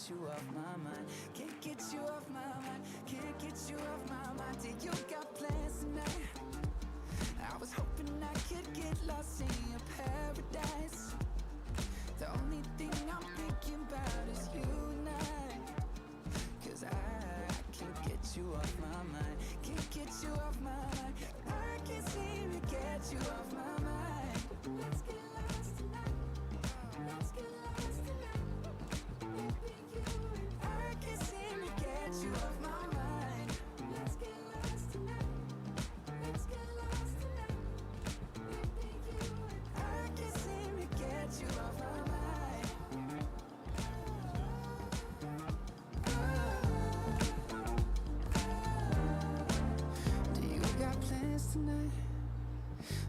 get you off my mind. Can't get you off my mind. Can't get you off my mind. Do you got plans tonight? I was hoping I could get lost in your paradise. The only thing I'm thinking about is you and I. 'Cause I can't get you off my mind. Can't get you off my mind. I can't seem to get you off my mind. Let's get lost tonight. Let's get lost tonight. Baby, you and I can't seem to get you off my mind. Let's get lost tonight. Let's get lost tonight. Baby, you and I can't seem to get you off my mind. Tonight,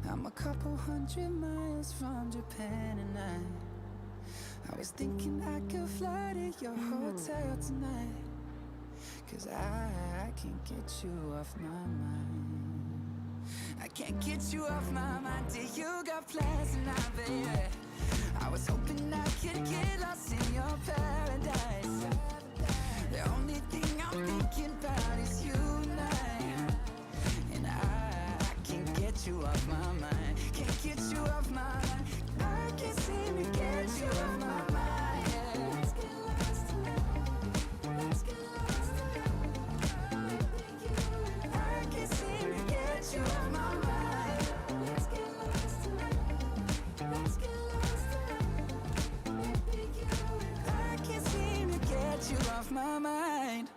I'm a couple 100 miles from Japan and I was thinking I could fly to your hotel tonight. 'Cause I can't get you off my mind. I can't get you off my mind. Do you got plans tonight, baby? I was hoping I could get lost in your paradise. The only thing I'm thinking about is you and I can't get you off my mind. Can't get you off my mind. I can't seem to get you off my mind. Yeah. Let's get lost tonight. Let's get lost tonight. I can't seem to get you off my mind. Let's get lost tonight. Let's get lost tonight. I can't seem to get you off my mind.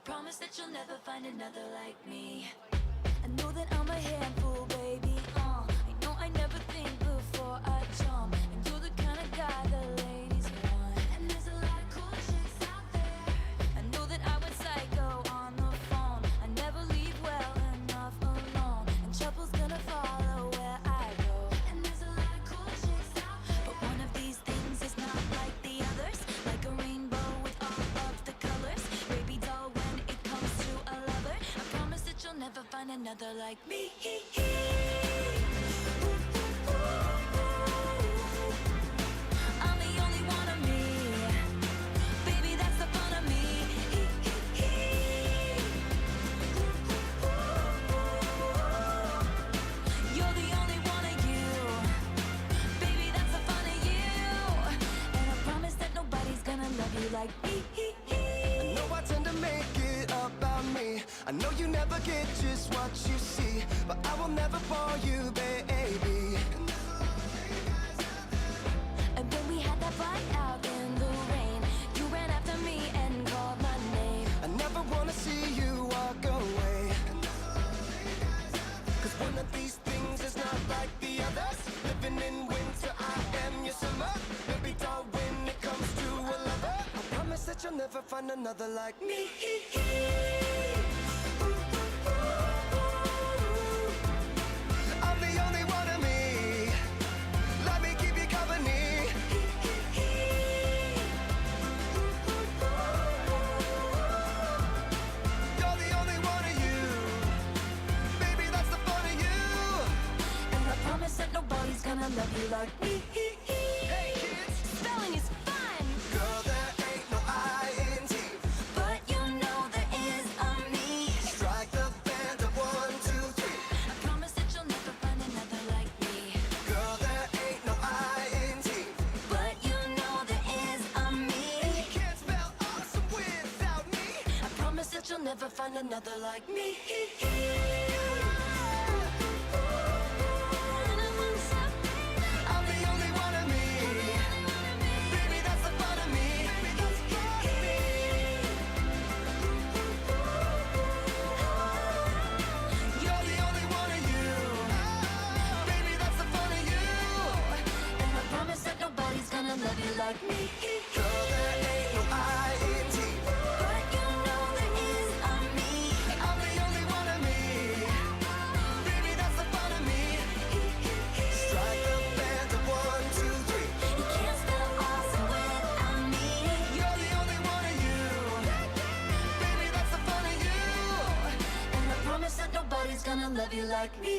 promise that you'll never find another like me. I know that I'm a handful, baby. I know I never think before I jump, and you're the kind of guy the ladies want. And there's a lot of cool chicks out there. I know that I went psycho on the phone. I never leave well enough alone, and trouble's gonna follow where I go. And there's a lot of cool chicks out there, but one of these things is not like the others. Like a rainbow with all of the colors. Baby doll, when it comes to a lover, I promise that you'll never find another like me. I'm the only one of me. Baby, that's the fun of me. You're the only one of you. Baby, that's the fun of you. And I promise that nobody's gonna love you like me. I know I tend to make it about me. I know you never get just what you see, but I will never bore you, baby. And when we had that fight out in the rain, you ran after me and called my name. I never wanna see you walk away, 'cause one of these things is not like the others. Living in winter, I am your summer. Baby doll, when it comes to a lover, I promise that you'll never find another like me. I'm the only one of me. Let me keep you company. You're the only one of you. Baby, that's the fun of you. And I promise that nobody's gonna love you like me. Hey kids, Spelling is fun, girl, there ain't no I-N-T. but you know there is a me. Strike the band of 1, 2, 3. I promise that you'll never find another like me. Girl, there ain't no I-N-T. But you know there is a me. You can't spell awesome without me. I promise that you'll never find another like me. I'm the only one of me. Baby, that's the fun of me. You're the only one of you. Baby, that's the fun of you. And I promise that nobody's gonna love you like me. Girl, there ain't no I-N-T. But you know there is a me. I'm the only one of me. Baby, that's the fun of me. Strike the band of 1, 2, 3. You can't spell awesome without me. You're the only one of you. Baby, that's the fun of you. And I promise that nobody's gonna love you like me.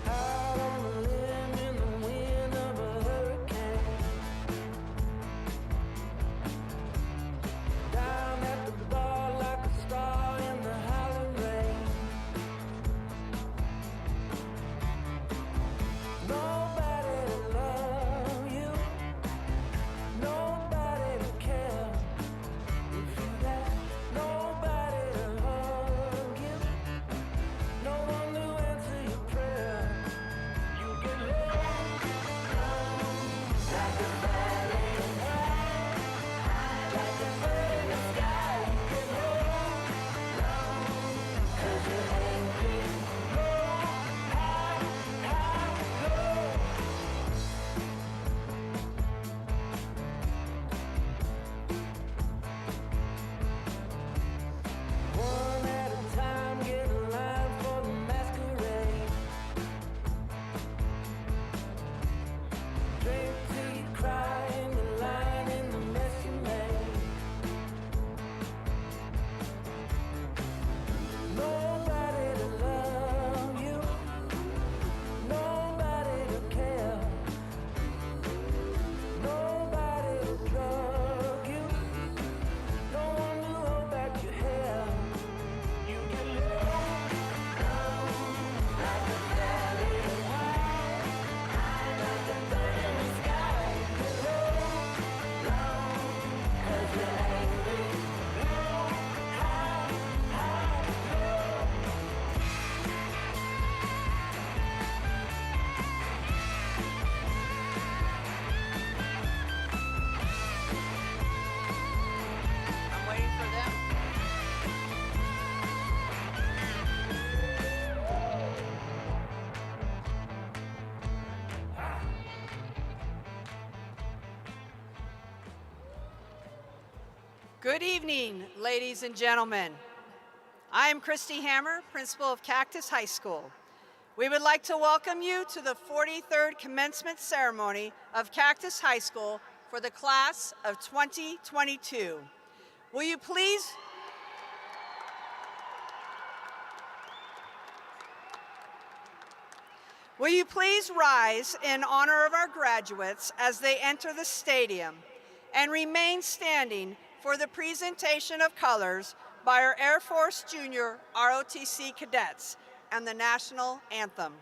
Out on the limb in the wind of a Good evening, ladies and gentlemen. I am Christy Hammer, principal of Cactus High School. We would like to welcome you to the 43rd commencement ceremony of Cactus High School for the class of 2022. Will you please rise in honor of our graduates as they enter the stadium and remain standing for the presentation of colors by our Air Force Junior ROTC cadets and the national anthem.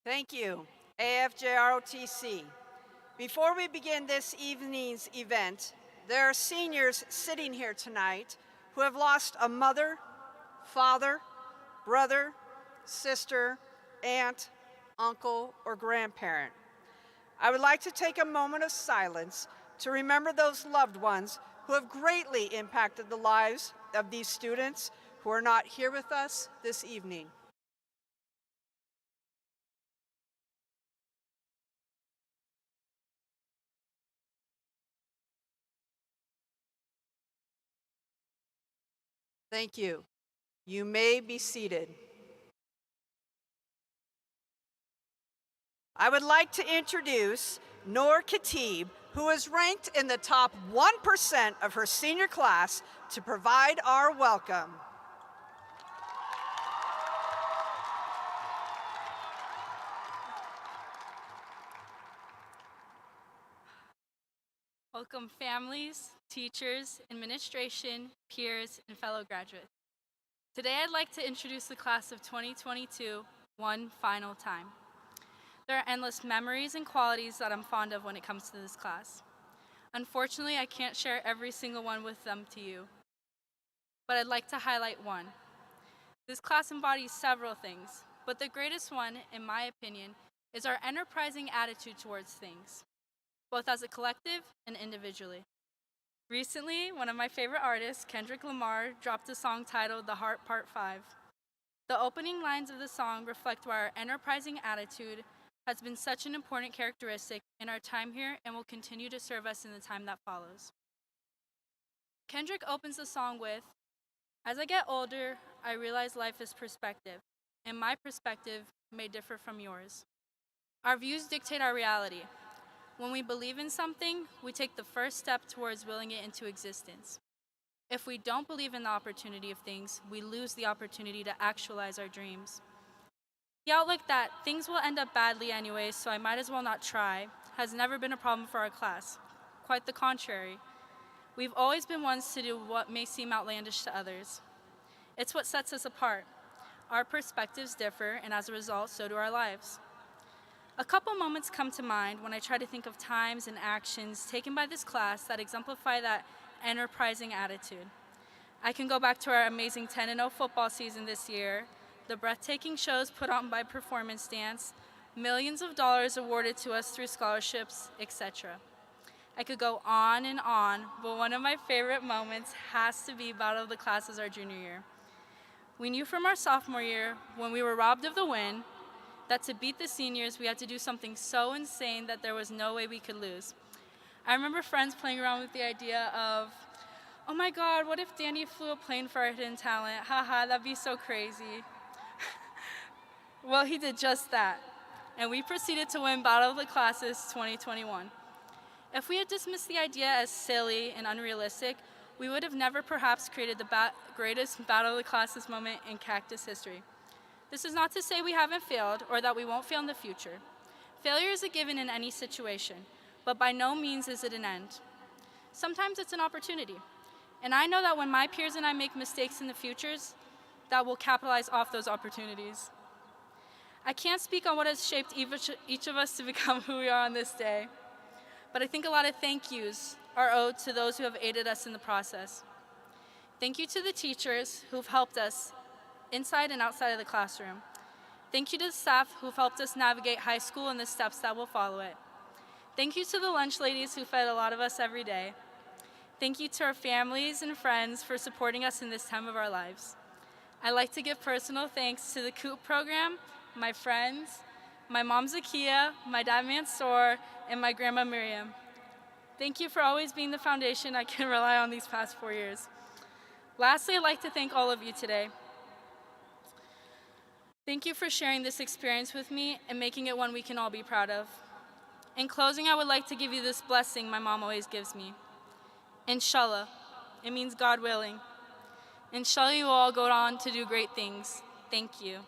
Thank you, AFJROTC. Before we begin this evening's event, there are seniors sitting here tonight who have lost a mother, father, brother, sister, aunt, uncle, or grandparent. I would like to take a moment of silence to remember those loved ones who have greatly impacted the lives of these students who are not here with us this evening. Thank you. You may be seated. I would like to introduce Noor Khatib, who is ranked in the top 1% of her senior class, to provide our welcome. Welcome families, teachers, administration, peers, and fellow graduates. Today I'd like to introduce the class of 2022 one final time. There are endless memories and qualities that I'm fond of when it comes to this class. Unfortunately, I can't share every single one with them to you, but I'd like to highlight one. This class embodies several things, but the greatest one, in my opinion, is our enterprising attitude towards things, both as a collective and individually. Recently, one of my favorite artists, Kendrick Lamar, dropped a song titled The Heart Part 5. The opening lines of the song reflect why our enterprising attitude has been such an important characteristic in our time here and will continue to serve us in the time that follows. Kendrick opens the song with, "As I get older, I realize life is perspective, and my perspective may differ from yours. Our views dictate our reality. When we believe in something, we take the first step towards willing it into existence. If we don't believe in the opportunity of things, we lose the opportunity to actualize our dreams. The outlook that things will end up badly anyway, so I might as well not try, has never been a problem for our class. Quite the contrary. We've always been ones to do what may seem outlandish to others. It's what sets us apart. Our perspectives differ, and as a result, so do our lives. A couple moments come to mind when I try to think of times and actions taken by this class that exemplify that enterprising attitude. I can go back to our amazing 10-0 football season this year, the breathtaking shows put on by Performance Dance, millions of dollars awarded to us through scholarships, etc. I could go on, but one of my favorite moments has to be Battle of the Classes our junior year. We knew from our sophomore year, when we were robbed of the win, that to beat the seniors, we had to do something so insane that there was no way we could lose. I remember friends playing around with the idea of, oh my God, what if Danny flew a plane for our hidden talent? Haha, that'd be so crazy. Well, he did just that, and we proceeded to win Battle of the Classes 2021. If we had dismissed the idea as silly and unrealistic, we would have never perhaps created the greatest Battle of the Classes moment in Cactus history. This is not to say we haven't failed or that we won't fail in the future. Failure is a given in any situation, but by no means is it an end. Sometimes it's an opportunity, and I know that when my peers and I make mistakes in the futures, that we'll capitalize off those opportunities. I can't speak on what has shaped each of us to become who we are on this day, but I think a lot of thank yous are owed to those who have aided us in the process. Thank you to the teachers who've helped us inside and outside of the classroom. Thank you to the staff who've helped us navigate high school and the steps that will follow it. Thank you to the lunch ladies who fed a lot of us every day. Thank you to our families and friends for supporting us in this time of our lives. I'd like to give personal thanks to the COOP program, my friends, my mom Zakia, my dad Mansoor, and my grandma Miriam. Thank you for always being the foundation I can rely on these past 4 years. Lastly, I'd like to thank all of you today. Thank you for sharing this experience with me and making it one we can all be proud of. In closing, I would like to give you this blessing my mom always gives me. Inshallah. It means God willing. Inshallah, you will all go on to do great things. Thank you.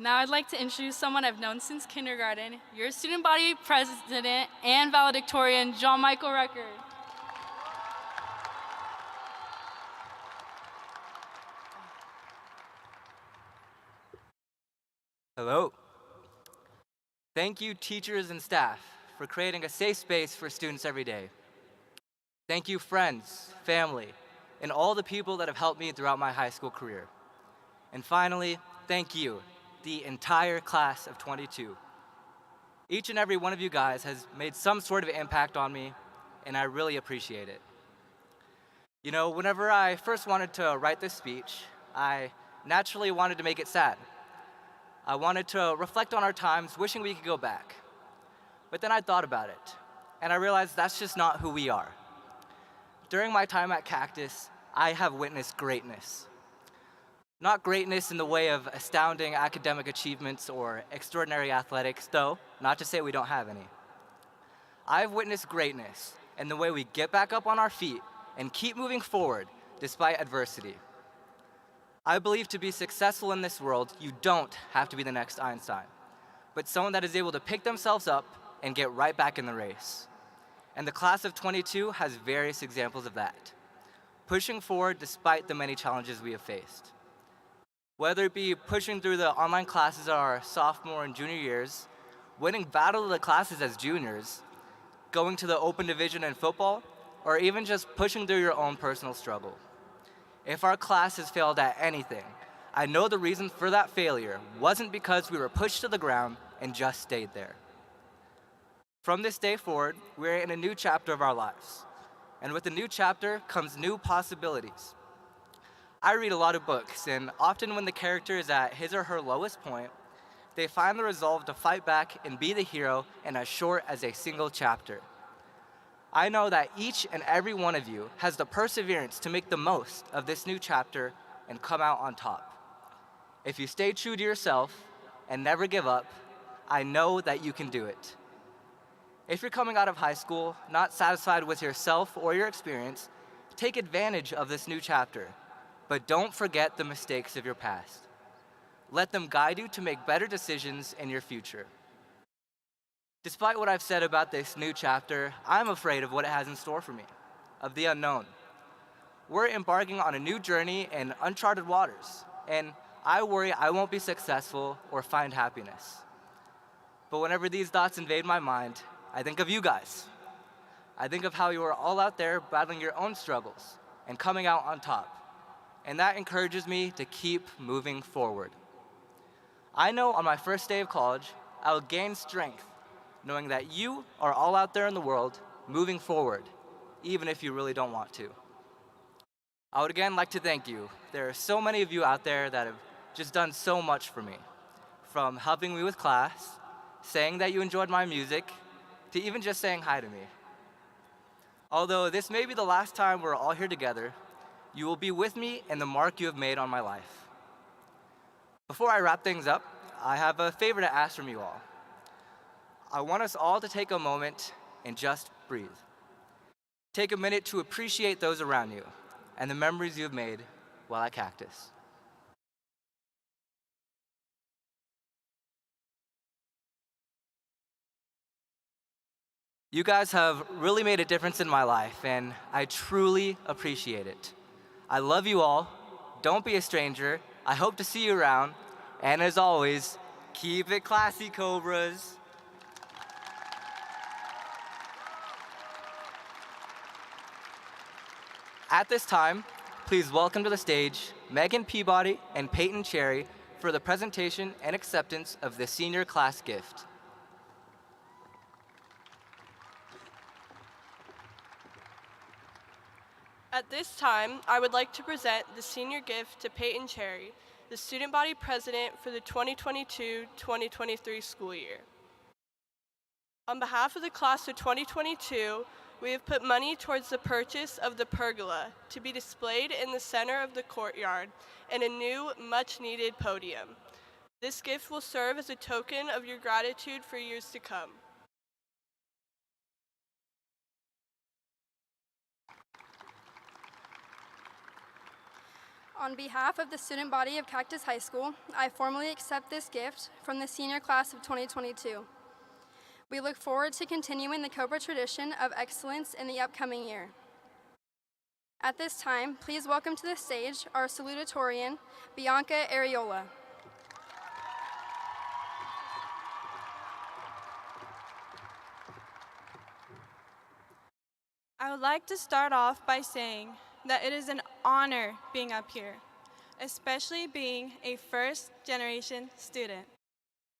Now I'd like to introduce someone I've known since kindergarten, your student body president and valedictorian, John Michael Record. Hello. Thank you, teachers and staff, for creating a safe space for students every day. Thank you, friends, family, and all the people that have helped me throughout my high school career. And finally, thank you, the entire class of 22. Each and every one of you guys has made some sort of impact on me, and I really appreciate it. You know, whenever I first wanted to write this speech, I naturally wanted to make it sad. I wanted to reflect on our times, wishing we could go back. But then I thought about it, and I realized that's just not who we are. During my time at Cactus, I have witnessed greatness. Not greatness in the way of astounding academic achievements or extraordinary athletics, though, not to say we don't have any. I've witnessed greatness in the way we get back up on our feet and keep moving forward despite adversity. I believe to be successful in this world, you don't have to be the next Einstein, but someone that is able to pick themselves up and get right back in the race. And the class of 22 has various examples of that, pushing forward despite the many challenges we have faced. Whether it be pushing through the online classes our sophomore and junior years, winning battle of the classes as juniors, going to the open division in football, or even just pushing through your own personal struggle. If our class has failed at anything, I know the reason for that failure wasn't because we were pushed to the ground and just stayed there. From this day forward, we're in a new chapter of our lives. And with a new chapter comes new possibilities. I read a lot of books, and often when the character is at his or her lowest point, they find the resolve to fight back and be the hero in as short as a single chapter. I know that each and every one of you has the perseverance to make the most of this new chapter and come out on top. If you stay true to yourself and never give up, I know that you can do it. If you're coming out of high school, not satisfied with yourself or your experience, take advantage of this new chapter, but don't forget the mistakes of your past. Let them guide you to make better decisions in your future. Despite what I've said about this new chapter, I'm afraid of what it has in store for me, of the unknown. We're embarking on a new journey in uncharted waters, and I worry I won't be successful or find happiness. But whenever these thoughts invade my mind, I think of you guys. I think of how you are all out there battling your own struggles and coming out on top, and that encourages me to keep moving forward. I know on my first day of college, I will gain strength knowing that you are all out there in the world moving forward, even if you really don't want to. I would again like to thank you. There are so many of you out there that have just done so much for me, from helping me with class, saying that you enjoyed my music, to even just saying hi to me. Although this may be the last time we're all here together, you will be with me in the mark you have made on my life. Before I wrap things up, I have a favor to ask from you all. I want us all to take a moment and just breathe. Take a minute to appreciate those around you and the memories you have made while at Cactus. You guys have really made a difference in my life, and I truly appreciate it. I love you all. Don't be a stranger. I hope to see you around. And as always, keep it classy, Cobras. At this time, please welcome to the stage Megan Peabody and Peyton Cherry for the presentation and acceptance of the senior class gift. At this time, I would like to present the senior gift to Peyton Cherry, the student body president for the 2022-2023 school year. On behalf of the class of 2022, we have put money towards the purchase of the pergola to be displayed in the center of the courtyard and a new, much-needed podium. This gift will serve as a token of your gratitude for years to come. On behalf of the student body of Cactus High School, I formally accept this gift from the senior class of 2022. We look forward to continuing the Cobra tradition of excellence in the upcoming year. At this time, please welcome to the stage our salutatorian, Bianca Areola. I would like to start off by saying that it is an honor being up here, especially being a first-generation student.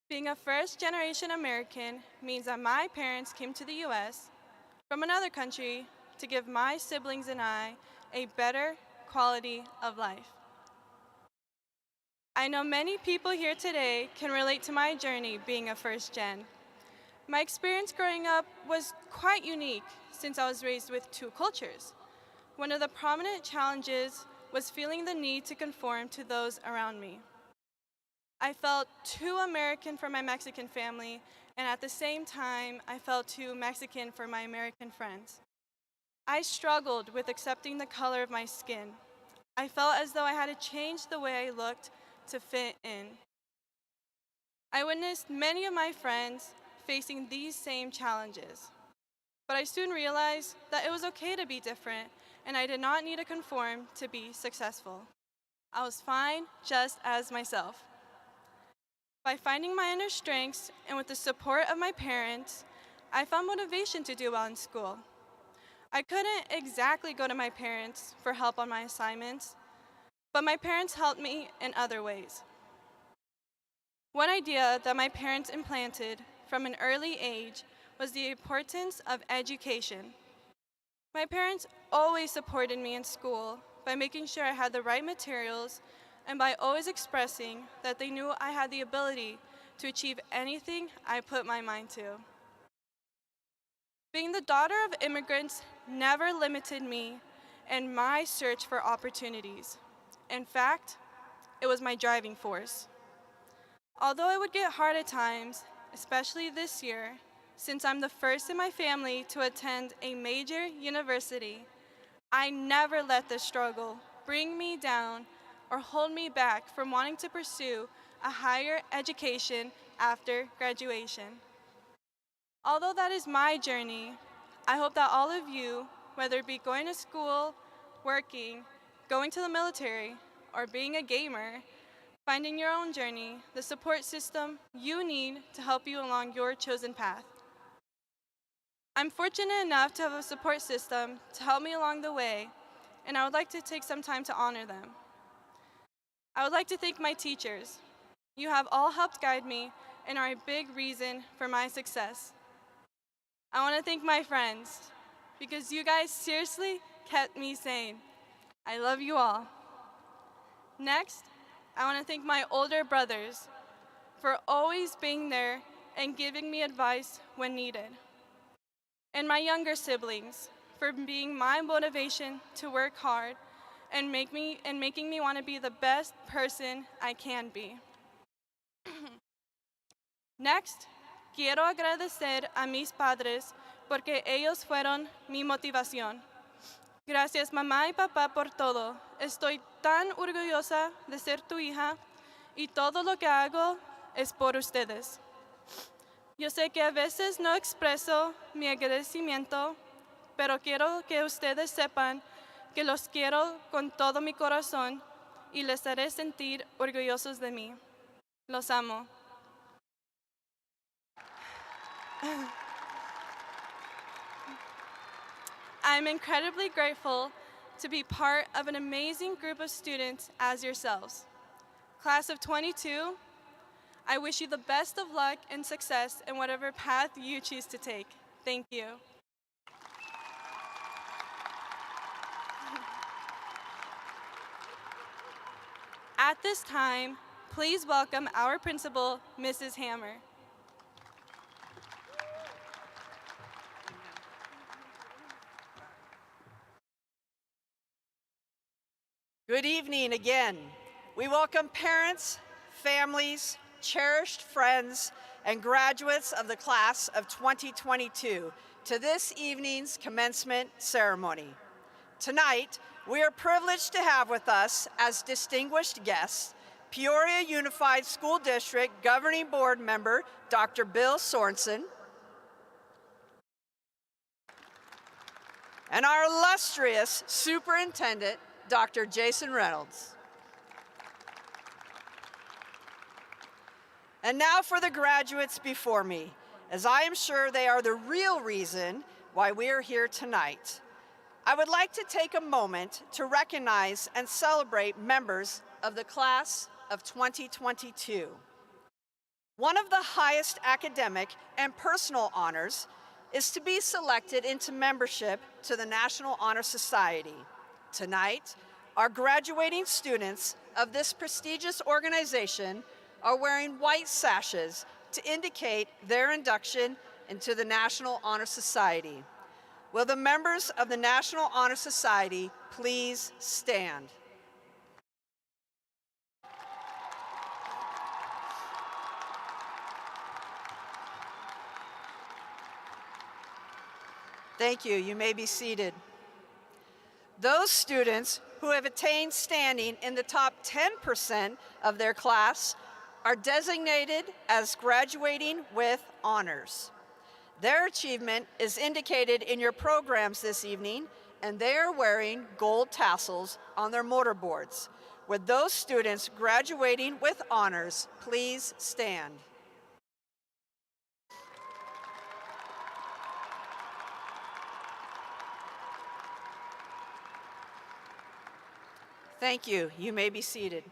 Being a first-generation American means that my parents came to the U.S. from another country to give my siblings and I a better quality of life. I know many people here today can relate to my journey being a first-gen. My experience growing up was quite unique since I was raised with two cultures. One of the prominent challenges was feeling the need to conform to those around me. I felt too American for my Mexican family, and at the same time, I felt too Mexican for my American friends. I struggled with accepting the color of my skin. I felt as though I had to change the way I looked to fit in. I witnessed many of my friends facing these same challenges, but I soon realized that it was okay to be different, and I did not need to conform to be successful. I was fine just as myself. By finding my inner strengths and with the support of my parents, I found motivation to do well in school. I couldn't exactly go to my parents for help on my assignments, but my parents helped me in other ways. One idea that my parents implanted from an early age was the importance of education. My parents always supported me in school by making sure I had the right materials and by always expressing that they knew I had the ability to achieve anything I put my mind to. Being the daughter of immigrants never limited me in my search for opportunities. In fact, it was my driving force. Although it would get hard at times, especially this year, since I'm the first in my family to attend a major university, I never let this struggle bring me down or hold me back from wanting to pursue a higher education after graduation. Although that is my journey, I hope that all of you, whether it be going to school, working, going to the military, or being a gamer, finding your own journey, the support system you need to help you along your chosen path. I'm fortunate enough to have a support system to help me along the way, and I would like to take some time to honor them. I would like to thank my teachers. You have all helped guide me and are a big reason for my success. I want to thank my friends, because you guys seriously kept me sane. I love you all. Next, I want to thank my older brothers for always being there and giving me advice when needed. And my younger siblings for being my motivation to work hard and making me want to be the best person I can be. Next, quiero agradecer a mis padres porque ellos fueron mi motivación. Gracias mamá y papá por todo. Estoy tan orgullosa de ser tu hija y todo lo que hago es por ustedes. Yo sé que a veces no expreso mi agradecimiento, pero quiero que ustedes sepan que los quiero con todo mi corazón y les haré sentir orgullosos de mí. Los amo. I'm incredibly grateful to be part of an amazing group of students as yourselves. Class of 22, I wish you the best of luck and success in whatever path you choose to take. Thank you. At this time, please welcome our principal, Mrs. Hammer. Good evening again. We welcome parents, families, cherished friends, and graduates of the class of 2022 to this evening's commencement ceremony. Tonight, we are privileged to have with us as distinguished guests Peoria Unified School District Governing Board member Dr. Bill Sorensen and our illustrious Superintendent Dr. Jason Reynolds. And now for the graduates before me, as I am sure they are the real reason why we are here tonight. I would like to take a moment to recognize and celebrate members of the class of 2022. One of the highest academic and personal honors is to be selected into membership to the National Honor Society. Tonight, our graduating students of this prestigious organization are wearing white sashes to indicate their induction into the National Honor Society. Will the members of the National Honor Society please stand? Thank you. You may be seated. Those students who have attained standing in the top 10% of their class are designated as graduating with honors. Their achievement is indicated in your programs this evening, and they are wearing gold tassels on their mortarboards. Would those students graduating with honors please stand? Thank you. You may be seated.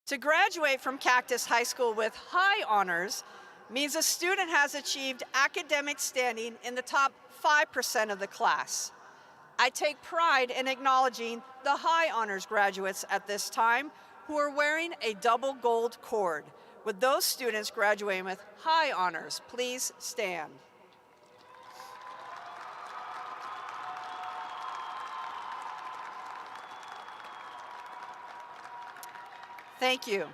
To graduate from Cactus High School with high honors means a student has achieved academic standing in the top 5% of the class. I take pride in acknowledging the high honors graduates at this time who are wearing a double gold cord. Would those students graduating with high honors please stand? Thank you.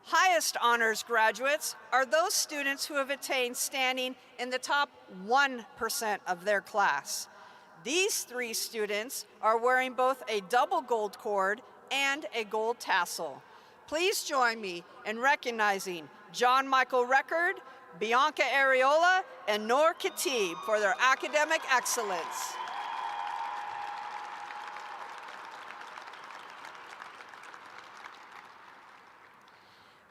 Highest honors graduates are those students who have attained standing in the top 1% of their class. These three students are wearing both a double gold cord and a gold tassel. Please join me in recognizing John Michael Record, Bianca Areola, and Noor Khatib for their academic excellence.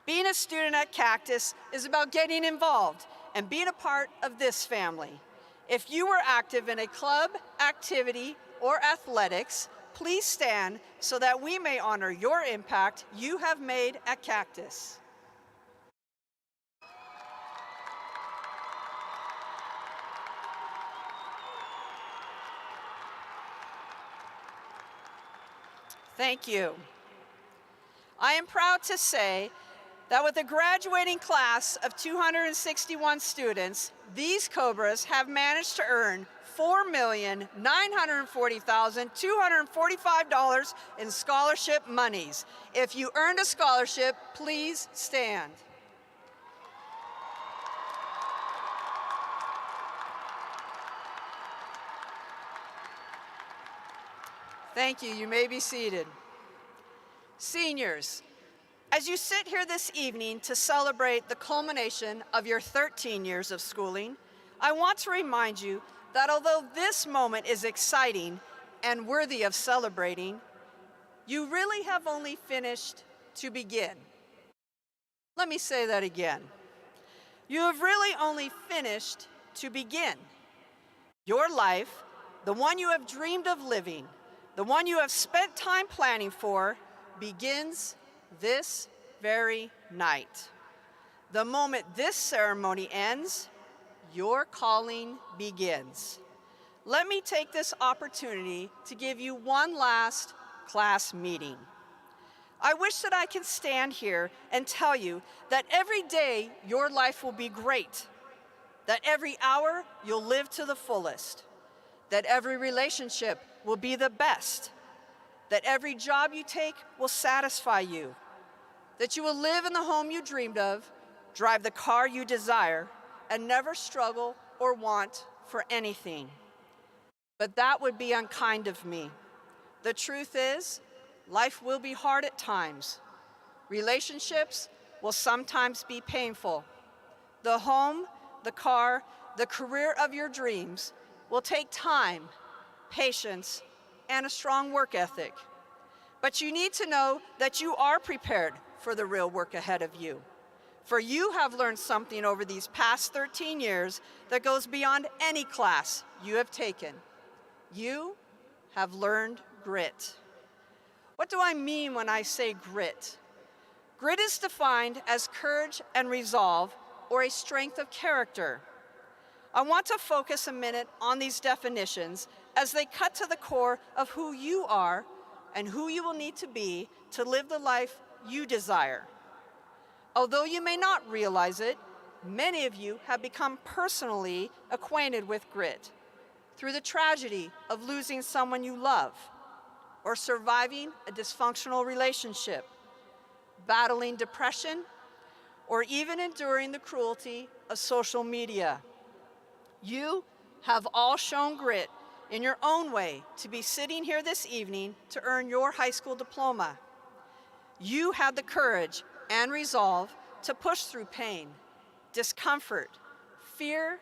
Being a student at Cactus is about getting involved and being a part of this family. If you were active in a club, activity, or athletics, please stand so that we may honor your impact you have made at Cactus. Thank you. I am proud to say that with a graduating class of 261 students, these Cobras have managed to earn $4,940,245 in scholarship monies. If you earned a scholarship, please stand. Thank you. You may be seated. Seniors, as you sit here this evening to celebrate the culmination of your 13 years of schooling, I want to remind you that although this moment is exciting and worthy of celebrating, you really have only finished to begin. Let me say that again. You have really only finished to begin. Your life, the one you have dreamed of living, the one you have spent time planning for, begins this very night. The moment this ceremony ends, your calling begins. Let me take this opportunity to give you one last class meeting. I wish that I could stand here and tell you that every day your life will be great, that every hour you'll live to the fullest, that every relationship will be the best, that every job you take will satisfy you, that you will live in the home you dreamed of, drive the car you desire, and never struggle or want for anything. But that would be unkind of me. The truth is, life will be hard at times. Relationships will sometimes be painful. The home, the car, the career of your dreams will take time, patience, and a strong work ethic. But you need to know that you are prepared for the real work ahead of you. For you have learned something over these past 13 years that goes beyond any class you have taken. You have learned grit. What do I mean when I say grit? Grit is defined as courage and resolve, or a strength of character. I want to focus a minute on these definitions as they cut to the core of who you are and who you will need to be to live the life you desire. Although you may not realize it, many of you have become personally acquainted with grit through the tragedy of losing someone you love, or surviving a dysfunctional relationship, battling depression, or even enduring the cruelty of social media. You have all shown grit in your own way to be sitting here this evening to earn your high school diploma. You had the courage and resolve to push through pain, discomfort, fear,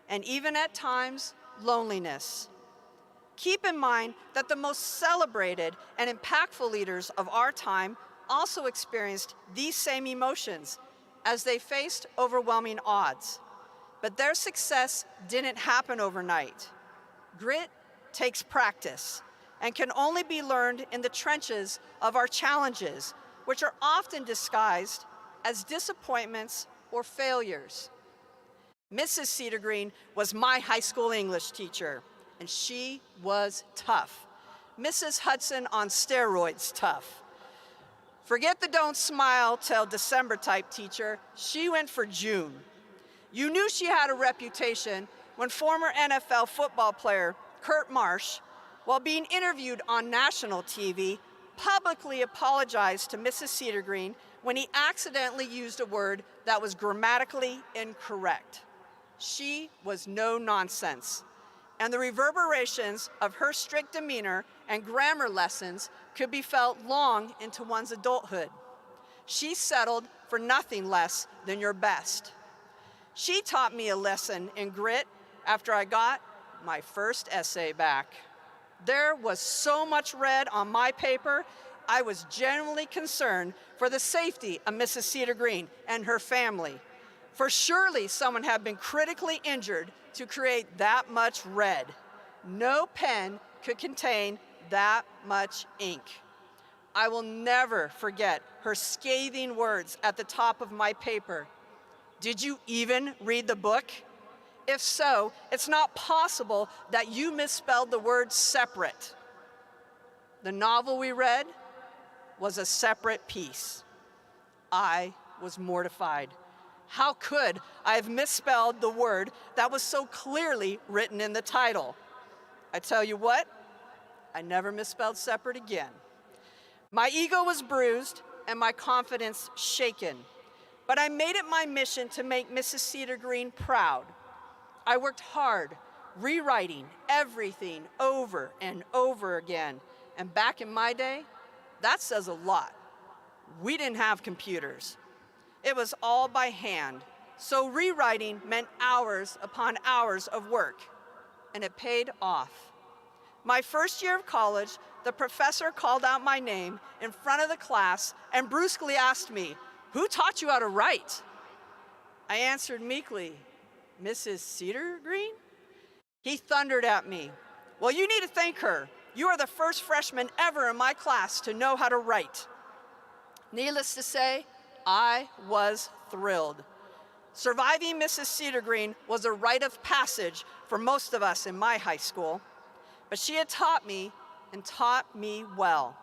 and even at times, loneliness. Keep in mind that the most celebrated and impactful leaders of our time also experienced these same emotions as they faced overwhelming odds. But their success didn't happen overnight. Grit takes practice and can only be learned in the trenches of our challenges, which are often disguised as disappointments or failures. Mrs. Cedar Green was my high school English teacher, and she was tough. Mrs. Hudson on steroids tough. Forget the don't smile till December type teacher, she went for June. You knew she had a reputation when former NFL football player Kurt Marsh, while being interviewed on national TV, publicly apologized to Mrs. Cedar Green when he accidentally used a word that was grammatically incorrect. She was no nonsense, and the reverberations of her strict demeanor and grammar lessons could be felt long into one's adulthood. She settled for nothing less than your best. She taught me a lesson in grit after I got my first essay back. There was so much red on my paper, I was genuinely concerned for the safety of Mrs. Cedar Green and her family. For surely someone had been critically injured to create that much red. No pen could contain that much ink. I will never forget her scathing words at the top of my paper. Did you even read the book? If so, it's not possible that you misspelled the word separate. The novel we read was a separate piece. I was mortified. How could I have misspelled the word that was so clearly written in the title? I tell you what, I never misspelled separate again. My ego was bruised and my confidence shaken, but I made it my mission to make Mrs. Cedar Green proud. I worked hard, rewriting everything over and over again, and back in my day, that says a lot. We didn't have computers. It was all by hand, so rewriting meant hours upon hours of work, and it paid off. My first year of college, the professor called out my name in front of the class and brusquely asked me, "Who taught you how to write?" I answered meekly, "Mrs. Cedar Green?" He thundered at me, "Well, you need to thank her. You are the first freshman ever in my class to know how to write." Needless to say, I was thrilled. Surviving Mrs. Cedar Green was a rite of passage for most of us in my high school, but she had taught me and taught me well.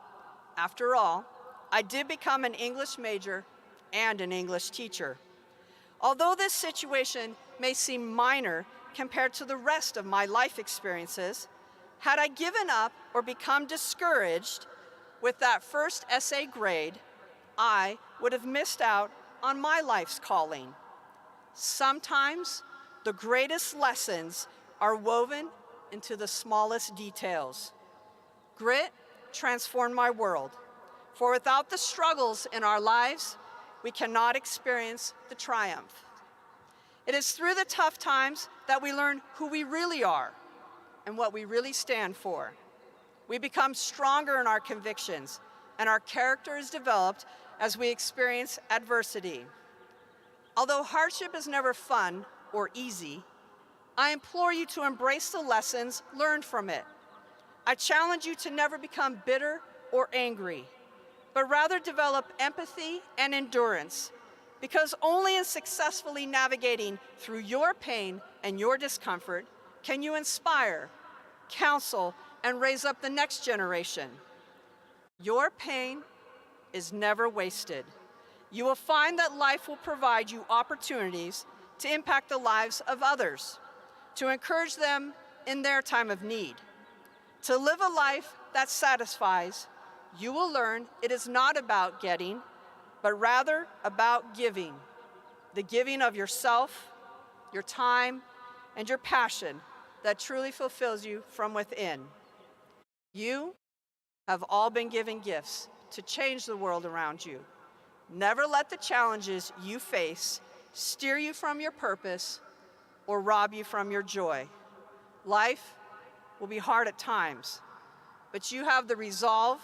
After all, I did become an English major and an English teacher. Although this situation may seem minor compared to the rest of my life experiences, had I given up or become discouraged with that first essay grade, I would have missed out on my life's calling. Sometimes the greatest lessons are woven into the smallest details. Grit transformed my world, for without the struggles in our lives, we cannot experience the triumph. It is through the tough times that we learn who we really are and what we really stand for. We become stronger in our convictions, and our character is developed as we experience adversity. Although hardship is never fun or easy, I implore you to embrace the lessons learned from it. I challenge you to never become bitter or angry, but rather develop empathy and endurance, because only in successfully navigating through your pain and your discomfort can you inspire, counsel, and raise up the next generation. Your pain is never wasted. You will find that life will provide you opportunities to impact the lives of others, to encourage them in their time of need. To live a life that satisfies, you will learn it is not about getting, but rather about giving. The giving of yourself, your time, and your passion that truly fulfills you from within. You have all been given gifts to change the world around you. Never let the challenges you face steer you from your purpose or rob you from your joy. Life will be hard at times, but you have the resolve,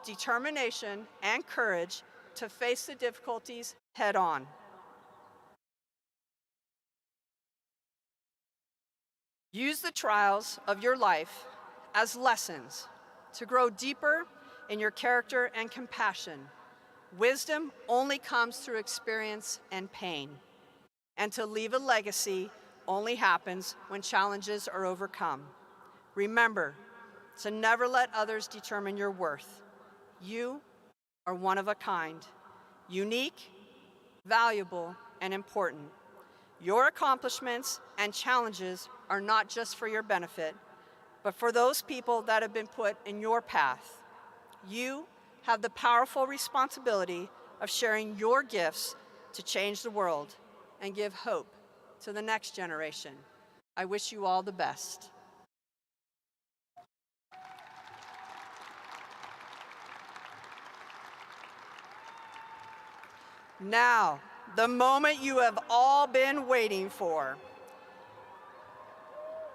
determination, and courage to face the difficulties head on. Use the trials of your life as lessons to grow deeper in your character and compassion. Wisdom only comes through experience and pain, and to leave a legacy only happens when challenges are overcome. Remember to never let others determine your worth. You are one of a kind, unique, valuable, and important. Your accomplishments and challenges are not just for your benefit, but for those people that have been put in your path. You have the powerful responsibility of sharing your gifts to change the world and give hope to the next generation. I wish you all the best. Now, the moment you have all been waiting for.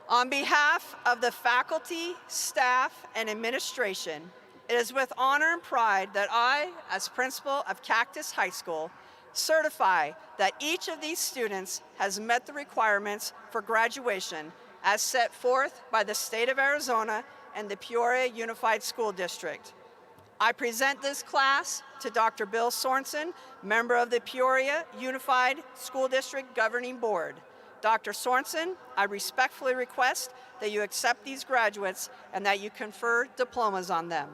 On behalf of the faculty, staff, and administration, it is with honor and pride that I, as principal of Cactus High School, certify that each of these students has met the requirements for graduation as set forth by the state of Arizona and the Peoria Unified School District. I present this class to Dr. Bill Sorensen, member of the Peoria Unified School District Governing Board. Dr. Sorensen, I respectfully request that you accept these graduates and that you confer diplomas on them.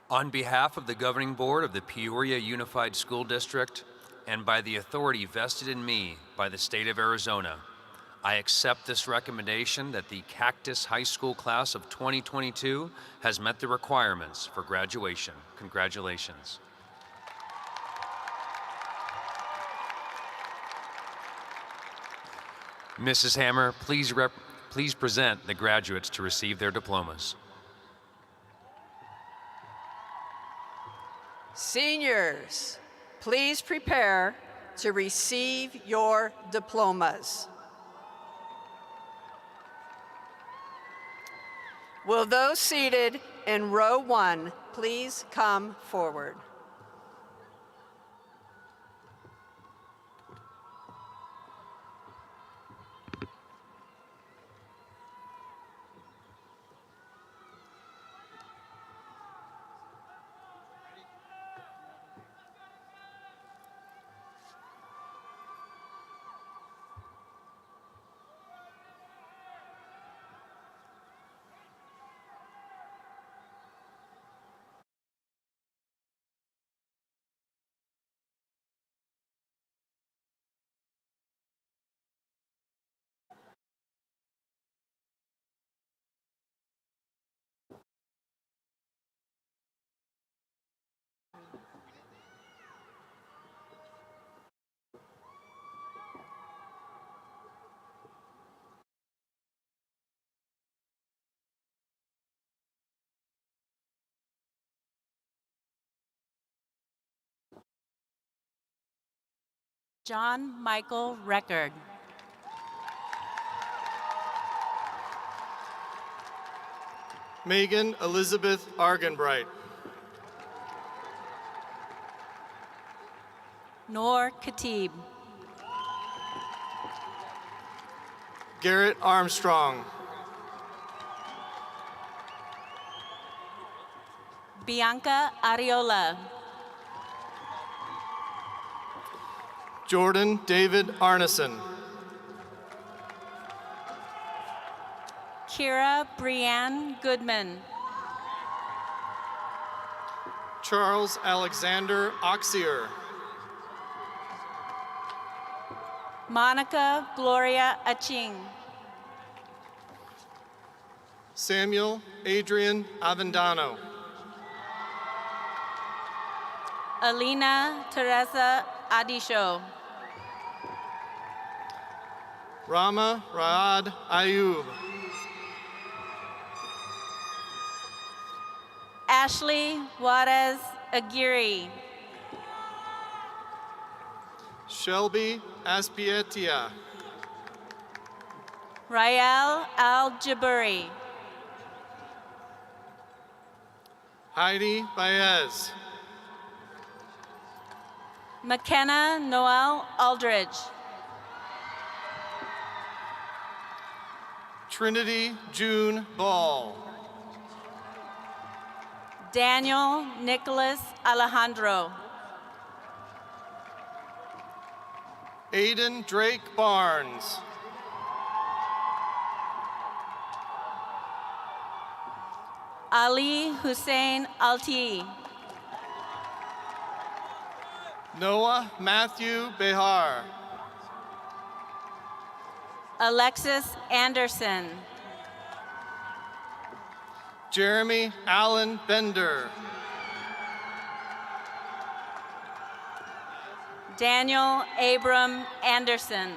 On behalf of the Governing Board of the Peoria Unified School District, and by the authority vested in me by the state of Arizona, I accept this recommendation that the Cactus High School class of 2022 has met the requirements for graduation. Congratulations. Mrs. Hammer, please present the graduates to receive their diplomas. Seniors, please prepare to receive your diplomas. Will those seated in row 1 please come forward? John Michael Reckard. Megan Elizabeth Argenbright. Noor Khatib. Garrett Armstrong. Bianca Ariola. Jordan David Arneson. Kira Brianne Goodman. Charles Alexander Oxier. Monica Gloria Aching. Samuel Adrian Avendano. Alina Teresa Adisho. Rama Raad Ayub. Ashley Juarez Aguirre. Shelby Aspietia. Rael Al-Jaburi. Heidi Baez. McKenna Noel Aldridge. Trinity June Ball. Daniel Nicholas Alejandro. Aiden Drake Barnes. Ali Hussein Alti. Noah Matthew Behar. Alexis Anderson. Jeremy Allen Bender. Daniel Abram Anderson.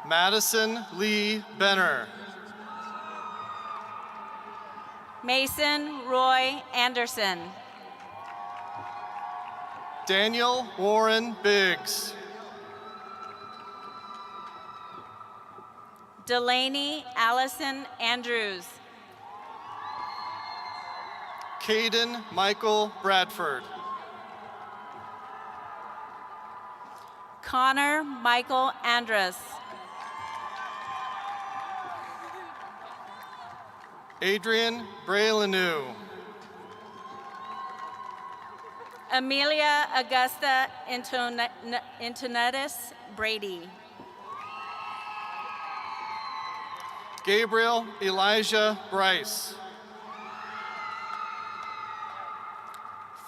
Madison Lee Benner. Mason Roy Anderson. Daniel Warren Biggs. Delaney Allison Andrews. Caden Michael Bradford. Connor Michael Andrus. Adrian Braylenou. Amelia Augusta Antonetis Brady. Gabriel Elijah Bryce.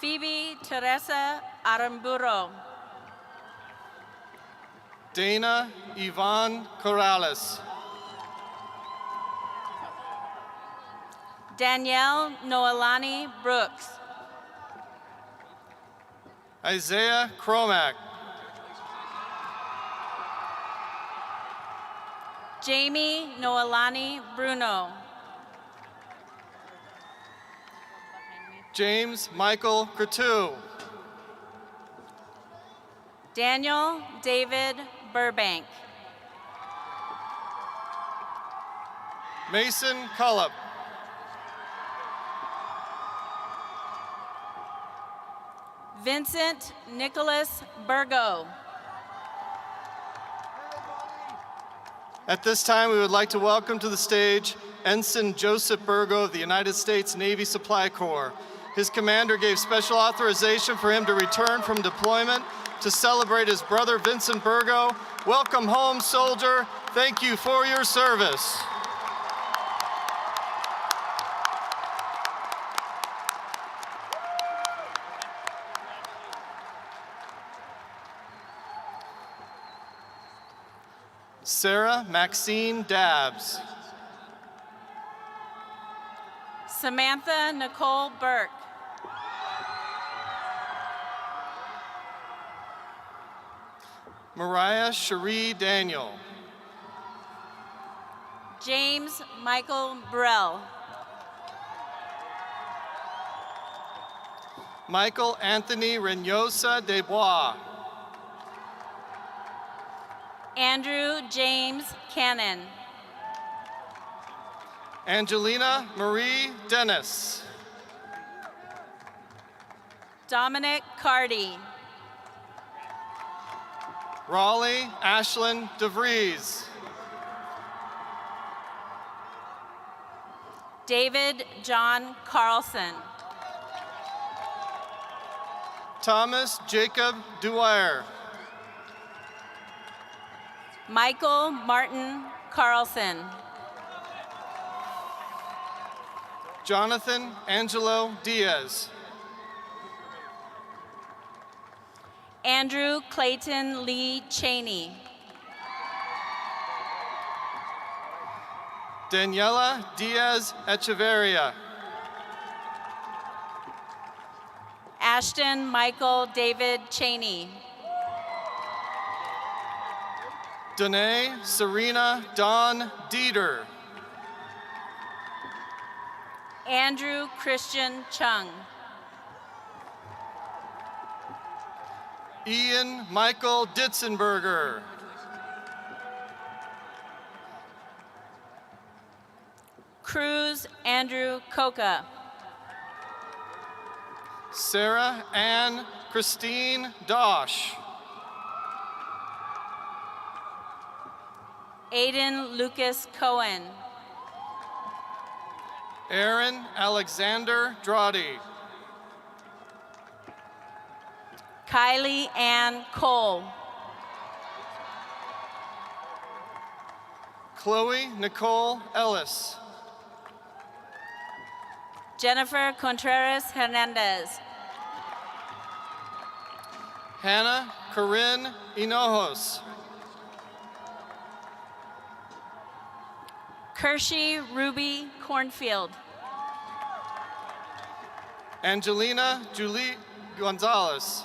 Phoebe Teresa Aramburo. Dana Yvonne Corrales. Danielle Noelani Brooks. Isaiah Cromack. Jamie Noelani Bruno. James Michael Cretu. Daniel David Burbank. Mason Cullop. Vincent Nicholas Burgo. At this time, we would like to welcome to the stage Ensign Joseph Burgo of the United States Navy Supply Corps. His commander gave special authorization for him to return from deployment to celebrate his brother Vincent Burgo. Welcome home, soldier. Thank you for your service. Sarah Maxine Dabbs. Samantha Nicole Burke. Mariah Cherie Daniel. James Michael Burrell. Michael Anthony Reynosa Desbois. Andrew James Cannon. Angelina Marie Dennis. Dominic Cardy. Raleigh Ashlyn DeVries. David John Carlson. Thomas Jacob Dwyer. Michael Martin Carlson. Jonathan Angelo Diaz. Andrew Clayton Lee Cheney. Daniela Diaz Echeverria. Ashton Michael David Cheney. Danae Serena Dawn Dieter. Andrew Christian Chung. Ian Michael Ditzenberger. Cruz Andrew Coca. Sarah Ann Christine Dosh. Aiden Lucas Cohen. Aaron Alexander Drotty. Kylie Ann Cole. Chloe Nicole Ellis. Jennifer Contreras Hernandez. Hannah Corinne Hinojos. Kershie Ruby Cornfield. Angelina Julie Gonzalez.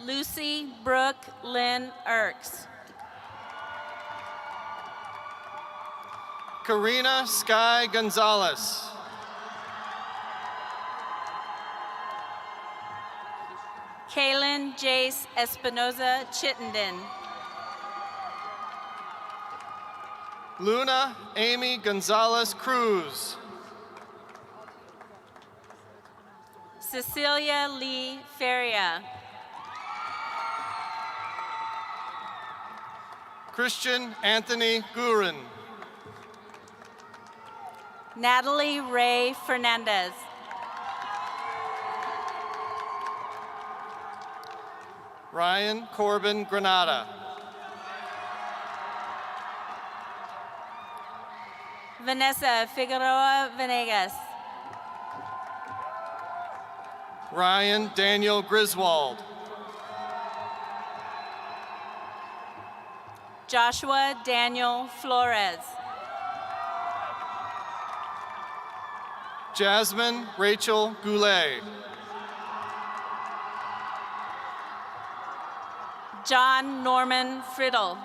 Lucy Brooke Lynn Erks. Karina Sky Gonzalez. Kaylin Jace Espinoza Chittenden. Luna Amy Gonzalez Cruz. Cecilia Lee Feria. Christian Anthony Gurin. Natalie Ray Fernandez. Ryan Corbin Granada. Vanessa Figueroa Venegas. Ryan Daniel Griswold. Joshua Daniel Flores. Jasmine Rachel Goulet. John Norman Friddle.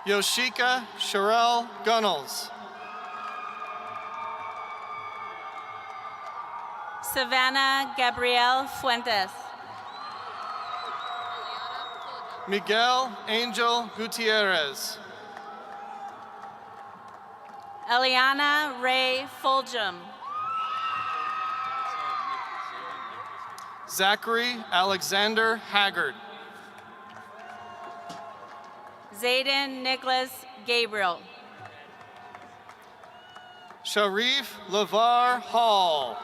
Yoshika Sherelle Gunnels. Savannah Gabrielle Fuentes. Miguel Angel Gutierrez. Eliana Ray Fulgham. Zachary Alexander Haggard. Zayden Nicholas Gabriel. Sharif LeVar Hall.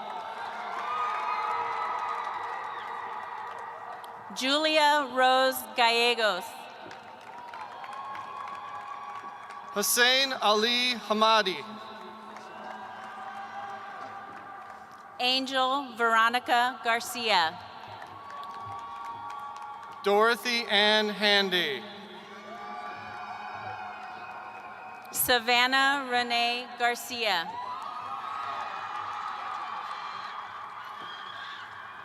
Julia Rose Gallegos. Hussein Ali Hamadi. Angel Veronica Garcia. Dorothy Ann Handy. Savannah Renee Garcia.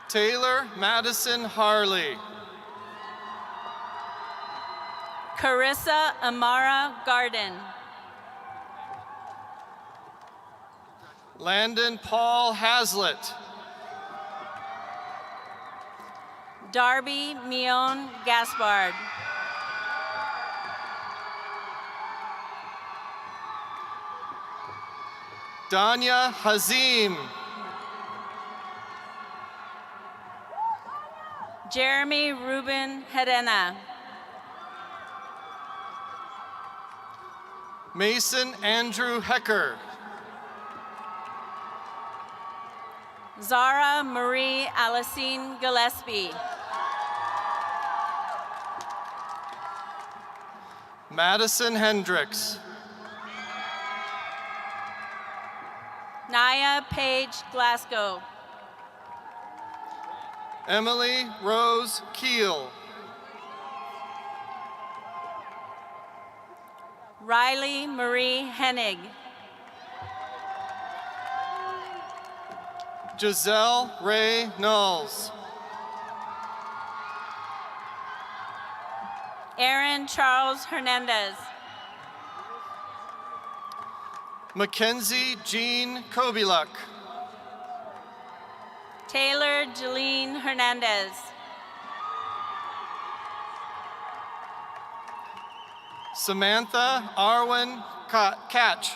Taylor Madison Harley. Carissa Amara Garden. Landon Paul Hazlitt. Darby Mion Gaspard. Danya Hazim. Jeremy Ruben Hedena. Mason Andrew Hecker. Zara Marie Alicine Gillespie. Madison Hendricks. Naya Page Glasgow. Emily Rose Keel. Riley Marie Hennig. Giselle Ray Knowles. Aaron Charles Hernandez. Mackenzie Jean Kobiluk. Taylor Jeline Hernandez. Samantha Arwen Catch.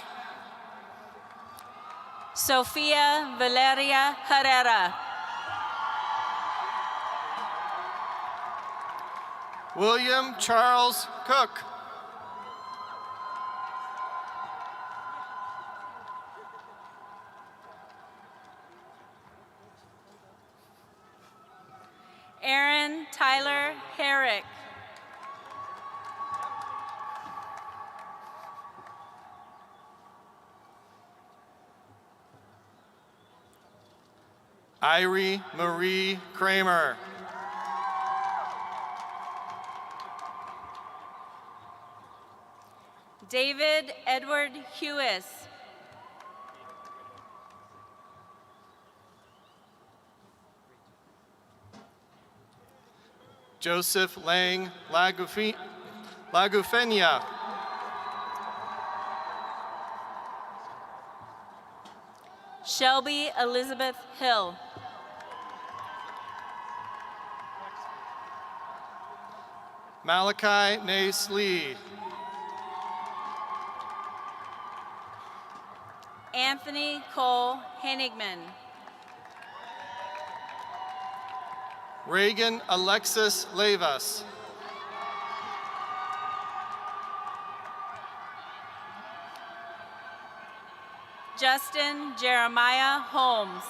Sofia Valeria Herrera. William Charles Cook. Aaron Tyler Herrick. Irie Marie Kramer. David Edward Hewis. Joseph Lang Lagufenia. Shelby Elizabeth Hill. Malachi Nace Lee. Anthony Cole Henigman. Reagan Alexis Levas. Justin Jeremiah Holmes.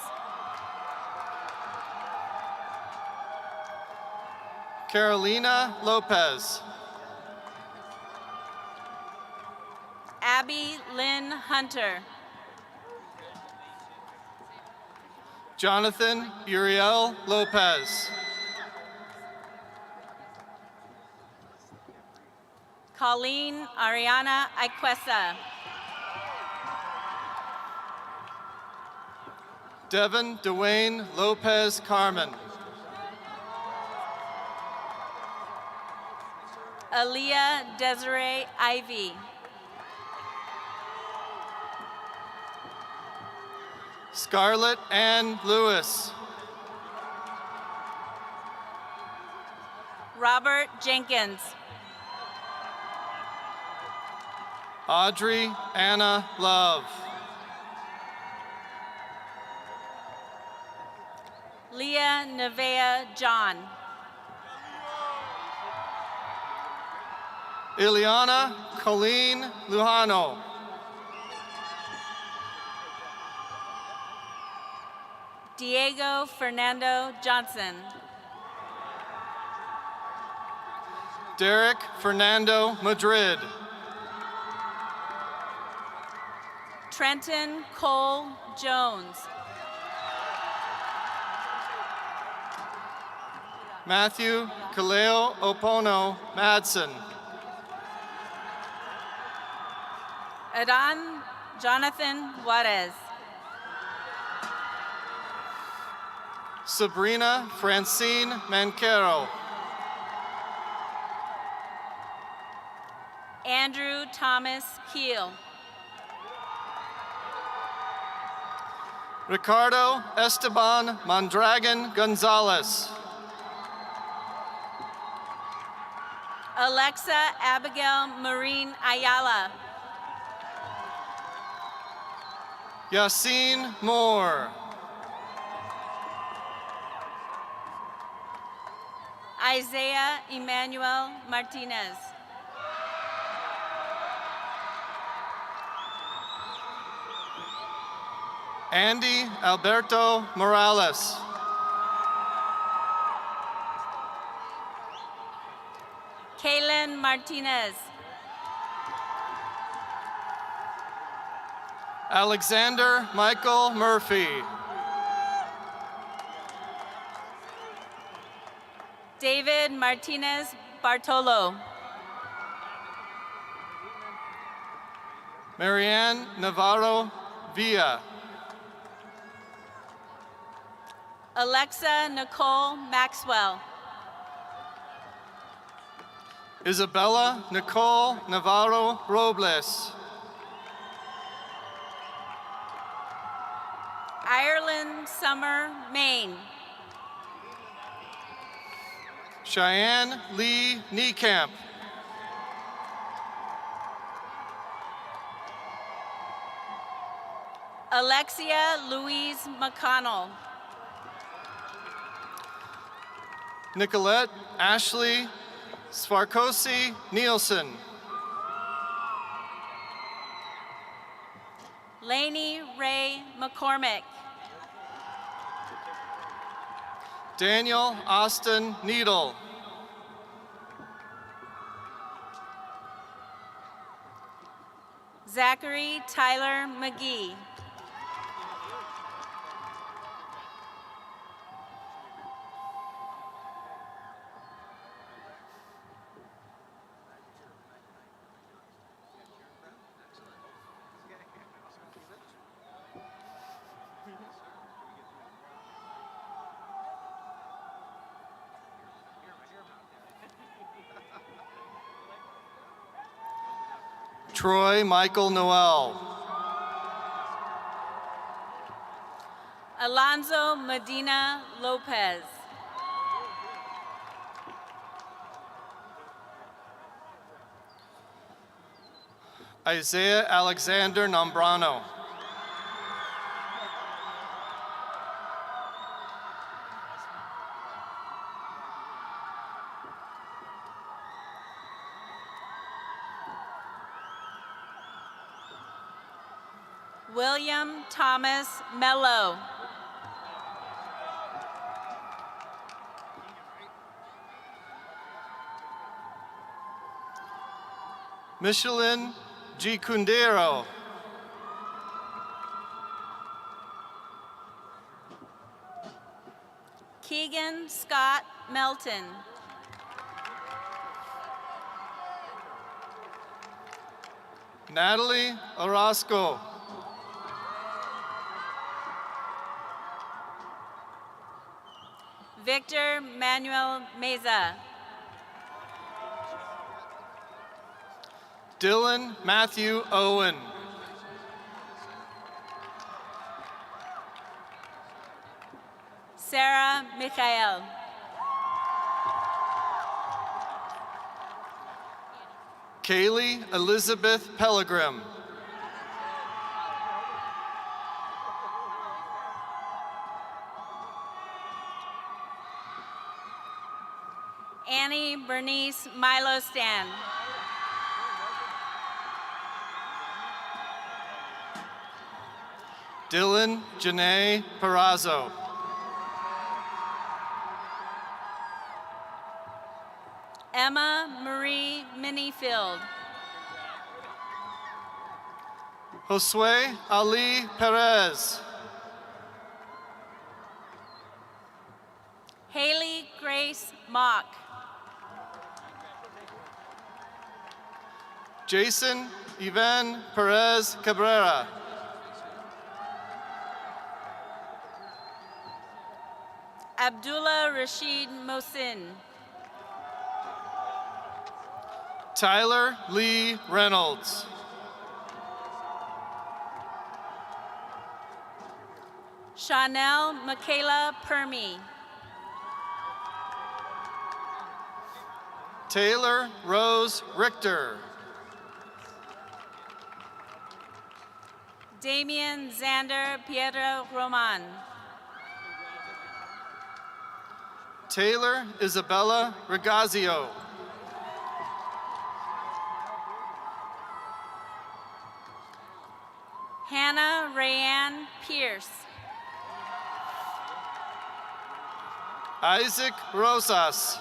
Carolina Lopez. Abby Lynn Hunter. Jonathan Uriel Lopez. Colleen Ariana Iquesa. Devin Dwayne Lopez Carmen. Aaliyah Desiree Ivy. Scarlett Ann Lewis. Robert Jenkins. Audrey Anna Love. Leah Nevea John. Ileana Colleen Lujano. Diego Fernando Johnson. Derek Fernando Madrid. Trenton Cole Jones. Matthew Kaleo Opono Madsen. Adan Jonathan Juarez. Sabrina Francine Mancero. Andrew Thomas Keel. Ricardo Esteban Mondragon Gonzalez. Alexa Abigail Marine Ayala. Yassine Moore. Isaiah Emmanuel Martinez. Andy Alberto Morales. Kaylin Martinez. Alexander Michael Murphy. David Martinez Bartolo. Marianne Navarro Villa. Alexa Nicole Maxwell. Isabella Nicole Navarro Robles. Ireland Summer Maine. Cheyenne Lee Niekamp. Alexia Louise McConnell. Nicolette Ashley Svarkosi Nielsen. Lainey Ray McCormick. Daniel Austin Needle. Zachary Tyler McGee. Troy Michael Noel. Alonzo Medina Lopez. Isaiah Alexander Nombrano. William Thomas Mello. Michelin G. Cundero. Keegan Scott Melton. Natalie Orozco. Victor Manuel Meza. Dylan Matthew Owen. Sarah Michael. Kaylee Elizabeth Pellegrim. Annie Bernice Milostan. Dylan Janae Perazzo. Emma Marie Minifield. Josue Ali Perez. Haley Grace Mock. Jason Ivan Perez Cabrera. Abdullah Rashid Mohsin. Tyler Lee Reynolds. Chanel Michaela Permy. Taylor Rose Richter. Damian Xander Pietro Roman. Taylor Isabella Regazio. Hannah Rayanne Pierce. Isaac Rosas.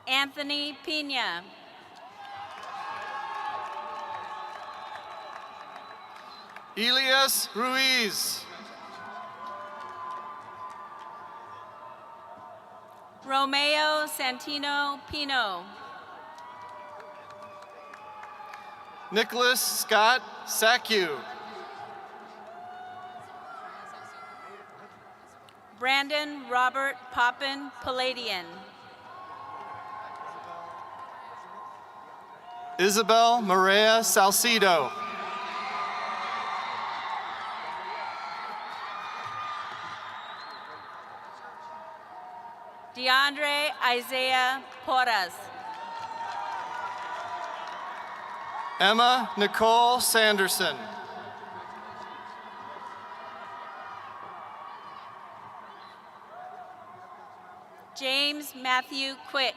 Anthony Pina. Elias Ruiz. Romeo Santino Pino. Nicholas Scott Sacu. Brandon Robert Poppin Palladian. Isabel Maria Salcido. DeAndre Isaiah Porras. Emma Nicole Sanderson. James Matthew Quick.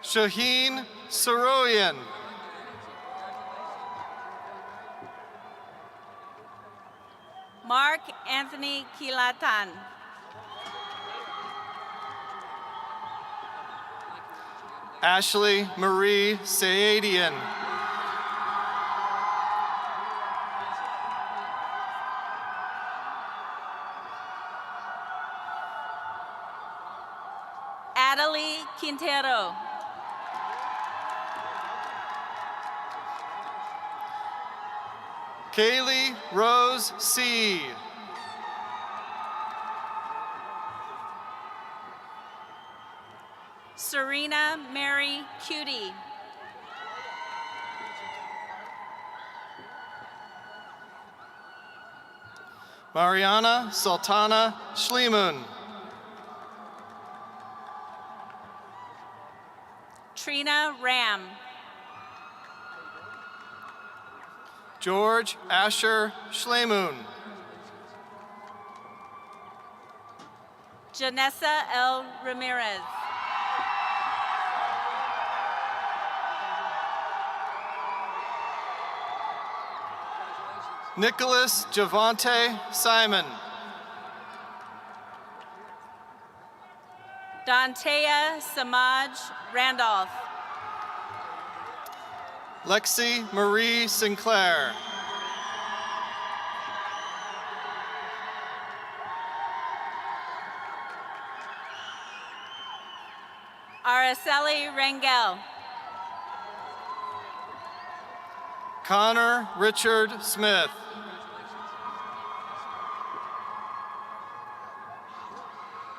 Shaheen Saroyan. Mark Anthony Kilatan. Ashley Marie Saadian. Adelie Quintero. Kaylee Rose C. Serena Mary Cutie. Mariana Sultana Schlimun. Trina Ram. George Asher Schlemun. Janessa L. Ramirez. Nicholas Javante Simon. Dantea Samaj Randolph. Lexi Marie Sinclair. Araceli Rangel. Connor Richard Smith.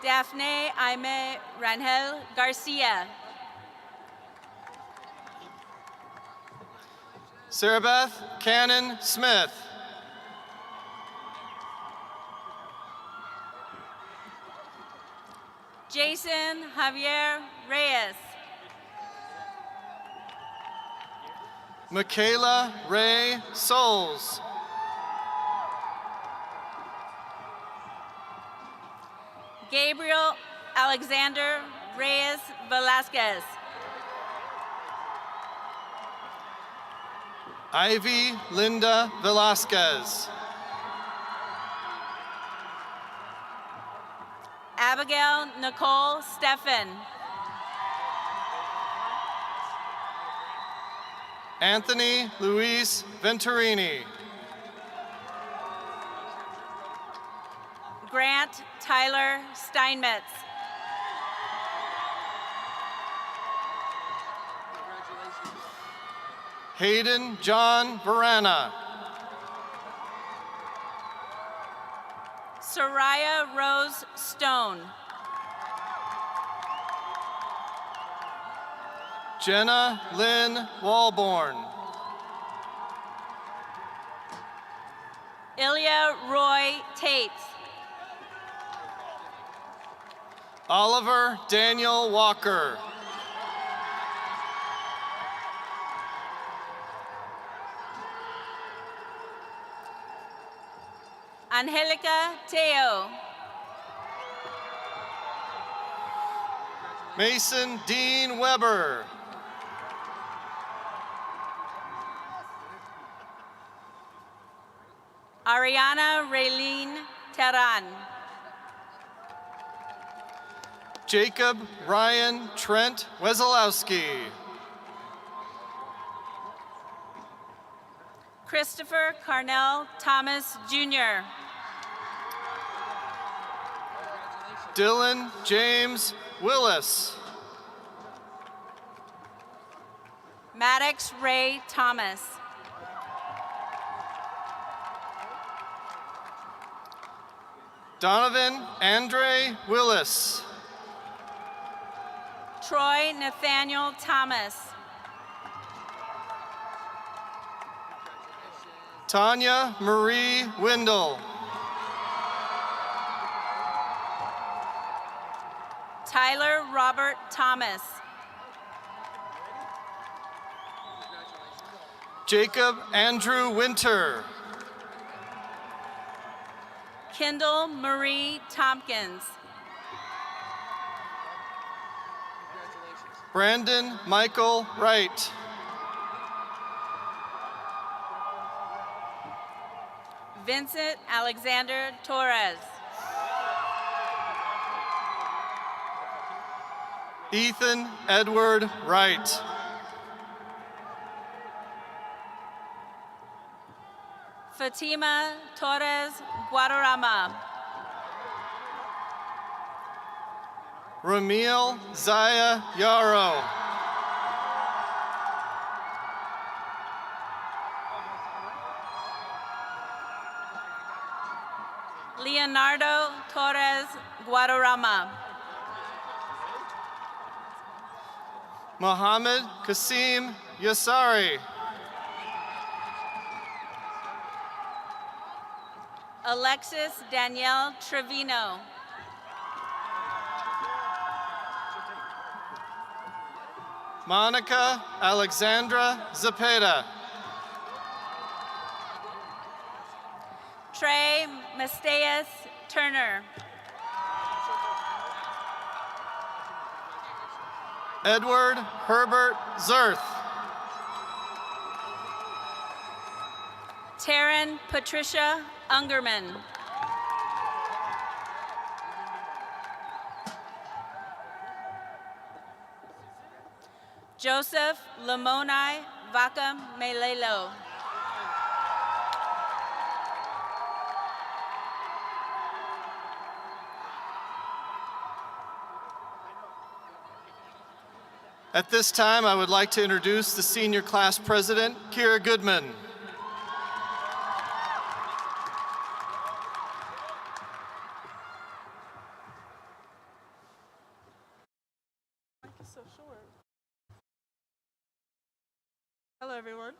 Daphne Aime Rangel Garcia. Sarabeth Cannon Smith. Jason Javier Reyes. Michaela Ray Souls. Gabriel Alexander Reyes Velasquez. Ivy Linda Velasquez. Abigail Nicole Steffen. Anthony Luis Venturini. Grant Tyler Steinmetz. Hayden John Varana. Soraya Rose Stone. Jenna Lynn Walborn. Ilya Roy Tate. Oliver Daniel Walker. Angelica Teo. Mason Dean Weber. Ariana Raylene Terran. Jacob Ryan Trent Wesolowski. Christopher Carnell Thomas Jr. Dylan James Willis. Maddox Ray Thomas. Donovan Andre Willis. Troy Nathaniel Thomas. Tanya Marie Windle. Tyler Robert Thomas. Jacob Andrew Winter. Kendall Marie Tompkins. Brandon Michael Wright. Vincent Alexander Torres. Ethan Edward Wright. Fatima Torres Guadarrama. Ramil Zaya Yarrow. Leonardo Torres Guadarrama. Mohammed Kasim Yassari. Alexis Danielle Trevino. Monica Alexandra Zepeda. Trey Masteas Turner. Edward Herbert Zerth. Taryn Patricia Ungerman. Joseph Lamoni Vaca Melelo. At this time, I would like to introduce the senior class president, Kira Goodman. So short. Hello, everyone.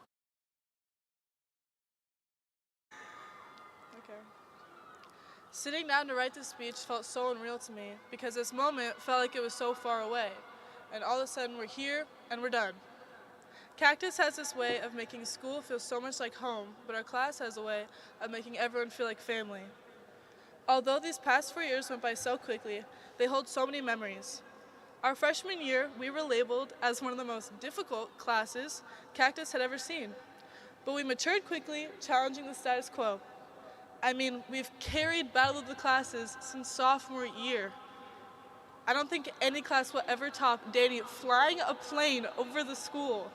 Okay. Sitting down to write this speech felt so unreal to me because this moment felt like it was so far away. And all of a sudden we're here and we're done. Cactus has this way of making school feel so much like home, but our class has a way of making everyone feel like family. Although these past 4 years went by so quickly, they hold so many memories. Our freshman year, we were labeled as one of the most difficult classes Cactus had ever seen. But we matured quickly, challenging the status quo. I mean, we've carried Battle of the Classes since sophomore year. I don't think any class will ever top Danny flying a plane over the school.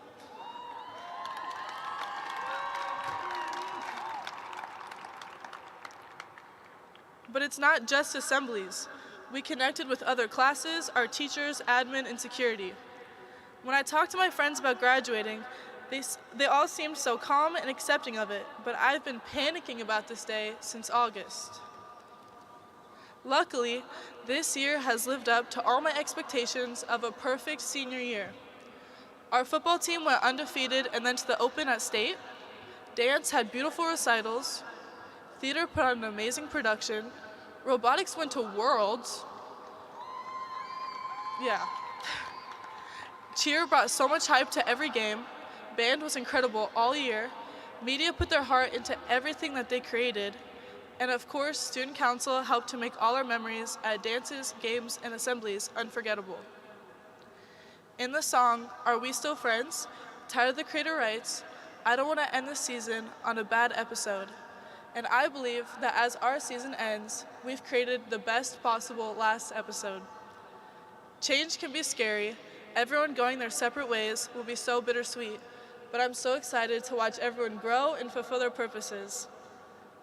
But it's not just assemblies. We connected with other classes, our teachers, admin, and security. When I talked to my friends about graduating, they all seemed so calm and accepting of it, but I've been panicking about this day since August. Luckily, this year has lived up to all my expectations of a perfect senior year. Our football team went undefeated and then to the Open at State. Dance had beautiful recitals. Theater put on an amazing production. Robotics went to Worlds. Yeah. Cheer brought so much hype to every game. Band was incredible all year. Media put their heart into everything that they created. And of course, Student Council helped to make all our memories at dances, games, and assemblies unforgettable. In the song, Are We Still Friends? Tired of the Creator writes, I don't want to end the season on a bad episode. And I believe that as our season ends, we've created the best possible last episode. Change can be scary. Everyone going their separate ways will be so bittersweet, but I'm so excited to watch everyone grow and fulfill their purposes.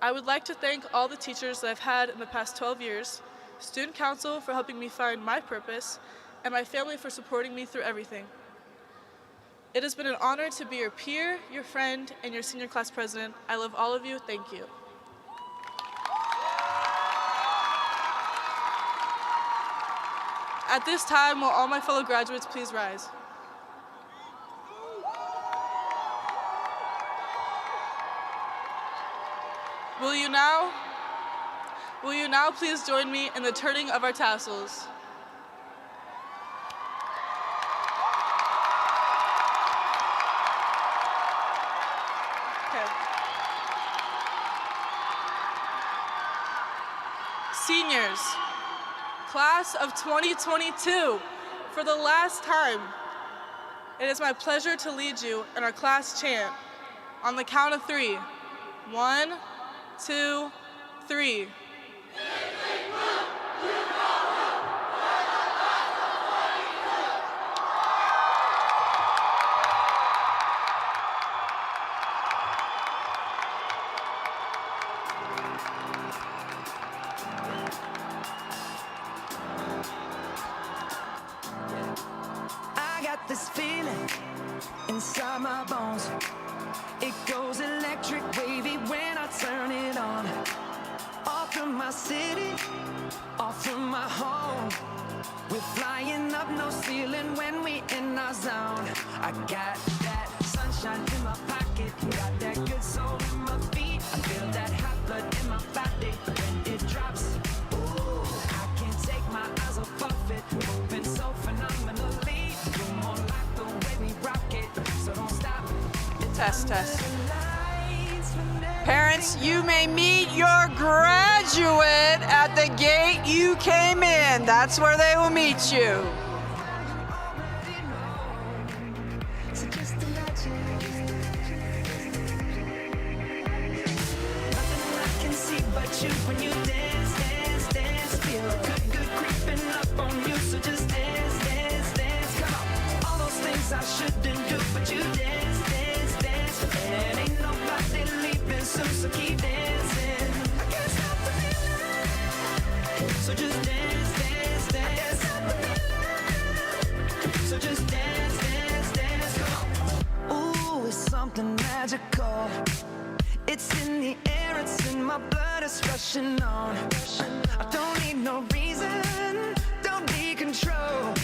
I would like to thank all the teachers that I've had in the past 12 years, Student Council for helping me find my purpose, and my family for supporting me through everything. It has been an honor to be your peer, your friend, and your senior class president. I love all of you. Thank you. At this time, will all my fellow graduates please rise? Will you now please join me in the turning of our tassels? Okay. Seniors, class of 2022, for the last time, it is my pleasure to lead you in our class chant. On the count of 3. 1, 2, 3. I got this feeling inside my bones. It goes electric wavy when I turn it on. Off from my city, off from my home. We're flying up, no ceiling when we in our zone. I got that sunshine in my pocket, got that good soul in my feet. I feel that hot blood in my body when it drops. Ooh, I can't take my eyes off of it, moving so phenomenally. You're more like the way we rock it, so don't stop. Test. Parents, you may meet your graduate at the gate you came in. That's where they will meet you. I shouldn't do, but you dance, dance, dance. And ain't nobody leaving soon, so keep dancing. I can't stop the feeling. So just dance, dance, dance. I can't stop the feeling. So just dance, dance, dance. Come on. Ooh, it's something magical. It's in the air, it's in my blood, it's rushing on. I don't need no reason, don't need control.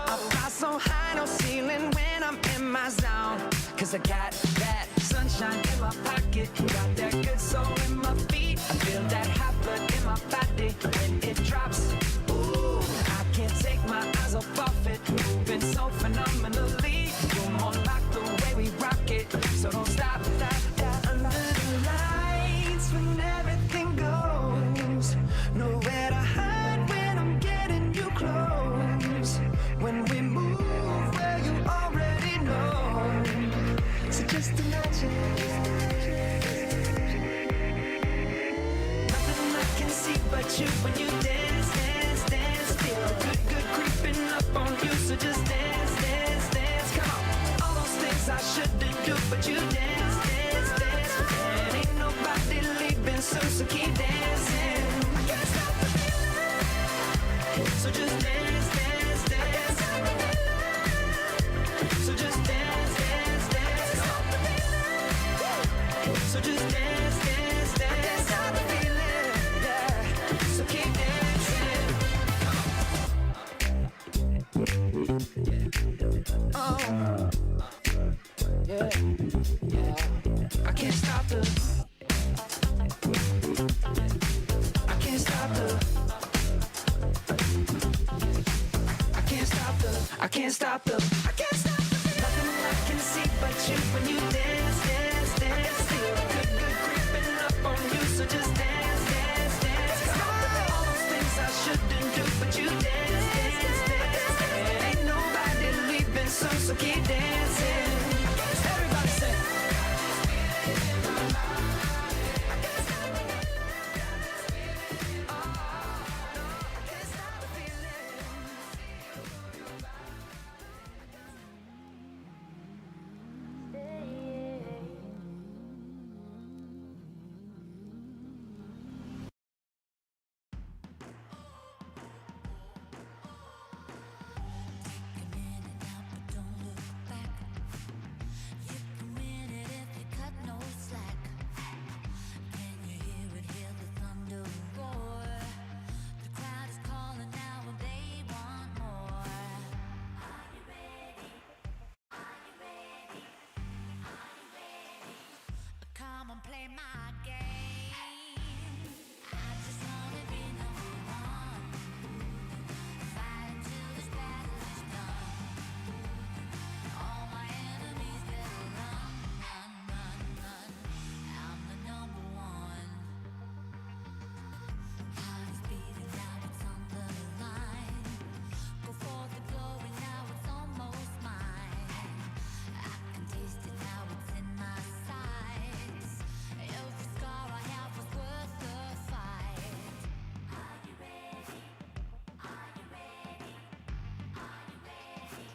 I fly so high, no ceiling when I'm in my zone. Cause I got that sunshine in my pocket, got that good soul in my feet. I feel that hot blood in my body when it drops. Ooh, I can't take my eyes off of it, moving so phenomenally. You're more like the way we rock it, so don't stop. Under the lights when everything goes, nowhere to hide when I'm getting you close. When we move where you already know, so just imagine. Nothing I can see but you when you dance, dance, dance. Feel good, good creeping up on you, so just dance, dance, dance. Come on, all those things I shouldn't do, but you dance, dance, dance. And ain't nobody leaving soon, so keep dancing. I can't stop the feeling, so just dance, dance, dance. So just dance, dance, dance. So just dance, dance, dance. Stop the feeling, yeah. So keep dancing. Oh, yeah, yeah. I can't stop the. I can't stop the. I can't stop the. I can't stop the. I can't stop the. Nothing I can see but you when you dance, dance, dance. Feel good, good creeping up on you, so just dance, let you dance, dance, dance. And ain't nobody leaving, so keep dancing. Everybody say. Come on, play my game. I just wanna be number one. Fight until this battle is done. All my enemies better run, run, run, run. I'm the number one. Heart is beating, now it's on the line. Go for the glory, now it's almost mine. I can taste it, now it's in my sights. Every scar I have was worth the fight. Are you ready? Are you ready? Are you ready?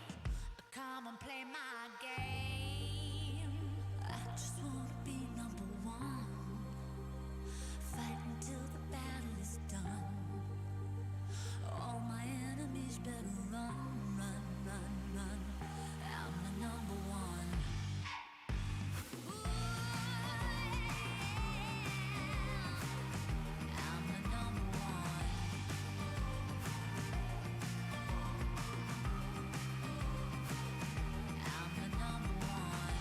Come on, play my game. I just wanna be number one. Fight until the battle is done. All my enemies better run, run, run, run. I'm the number one. I'm the number one. I'm the number one.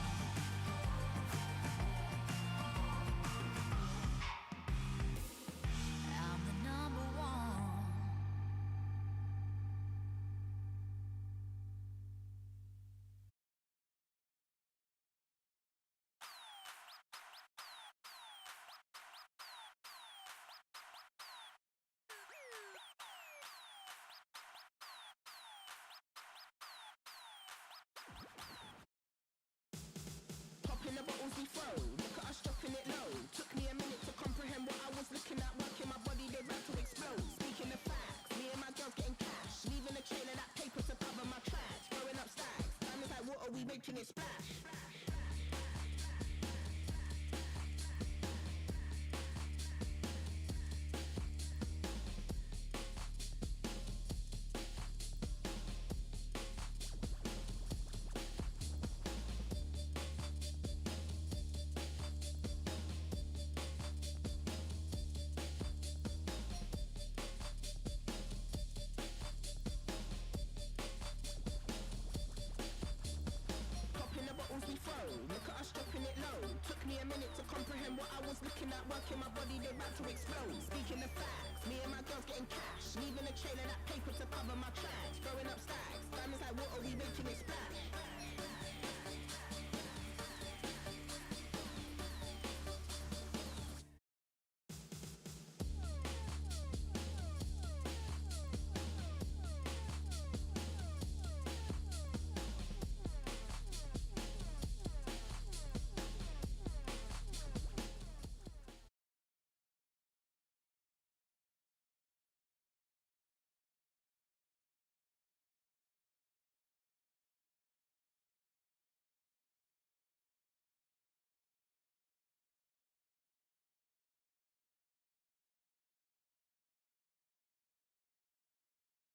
I'm the number one. Popping the bottles we throw, look at us dropping it low. Took me a minute to comprehend what I was looking at. Working my body, they about to explode. Speaking of facts, me and my girls getting cash. Leaving a trail of that paper to cover my tracks. Throwing up stacks, diamonds like water, we making it splash. Popping the bottles we throw, look at us dropping it low. Took me a minute to comprehend what I was looking at. Working my body, they about to explode. Speaking of facts, me and my girls getting cash. Leaving a trail of that paper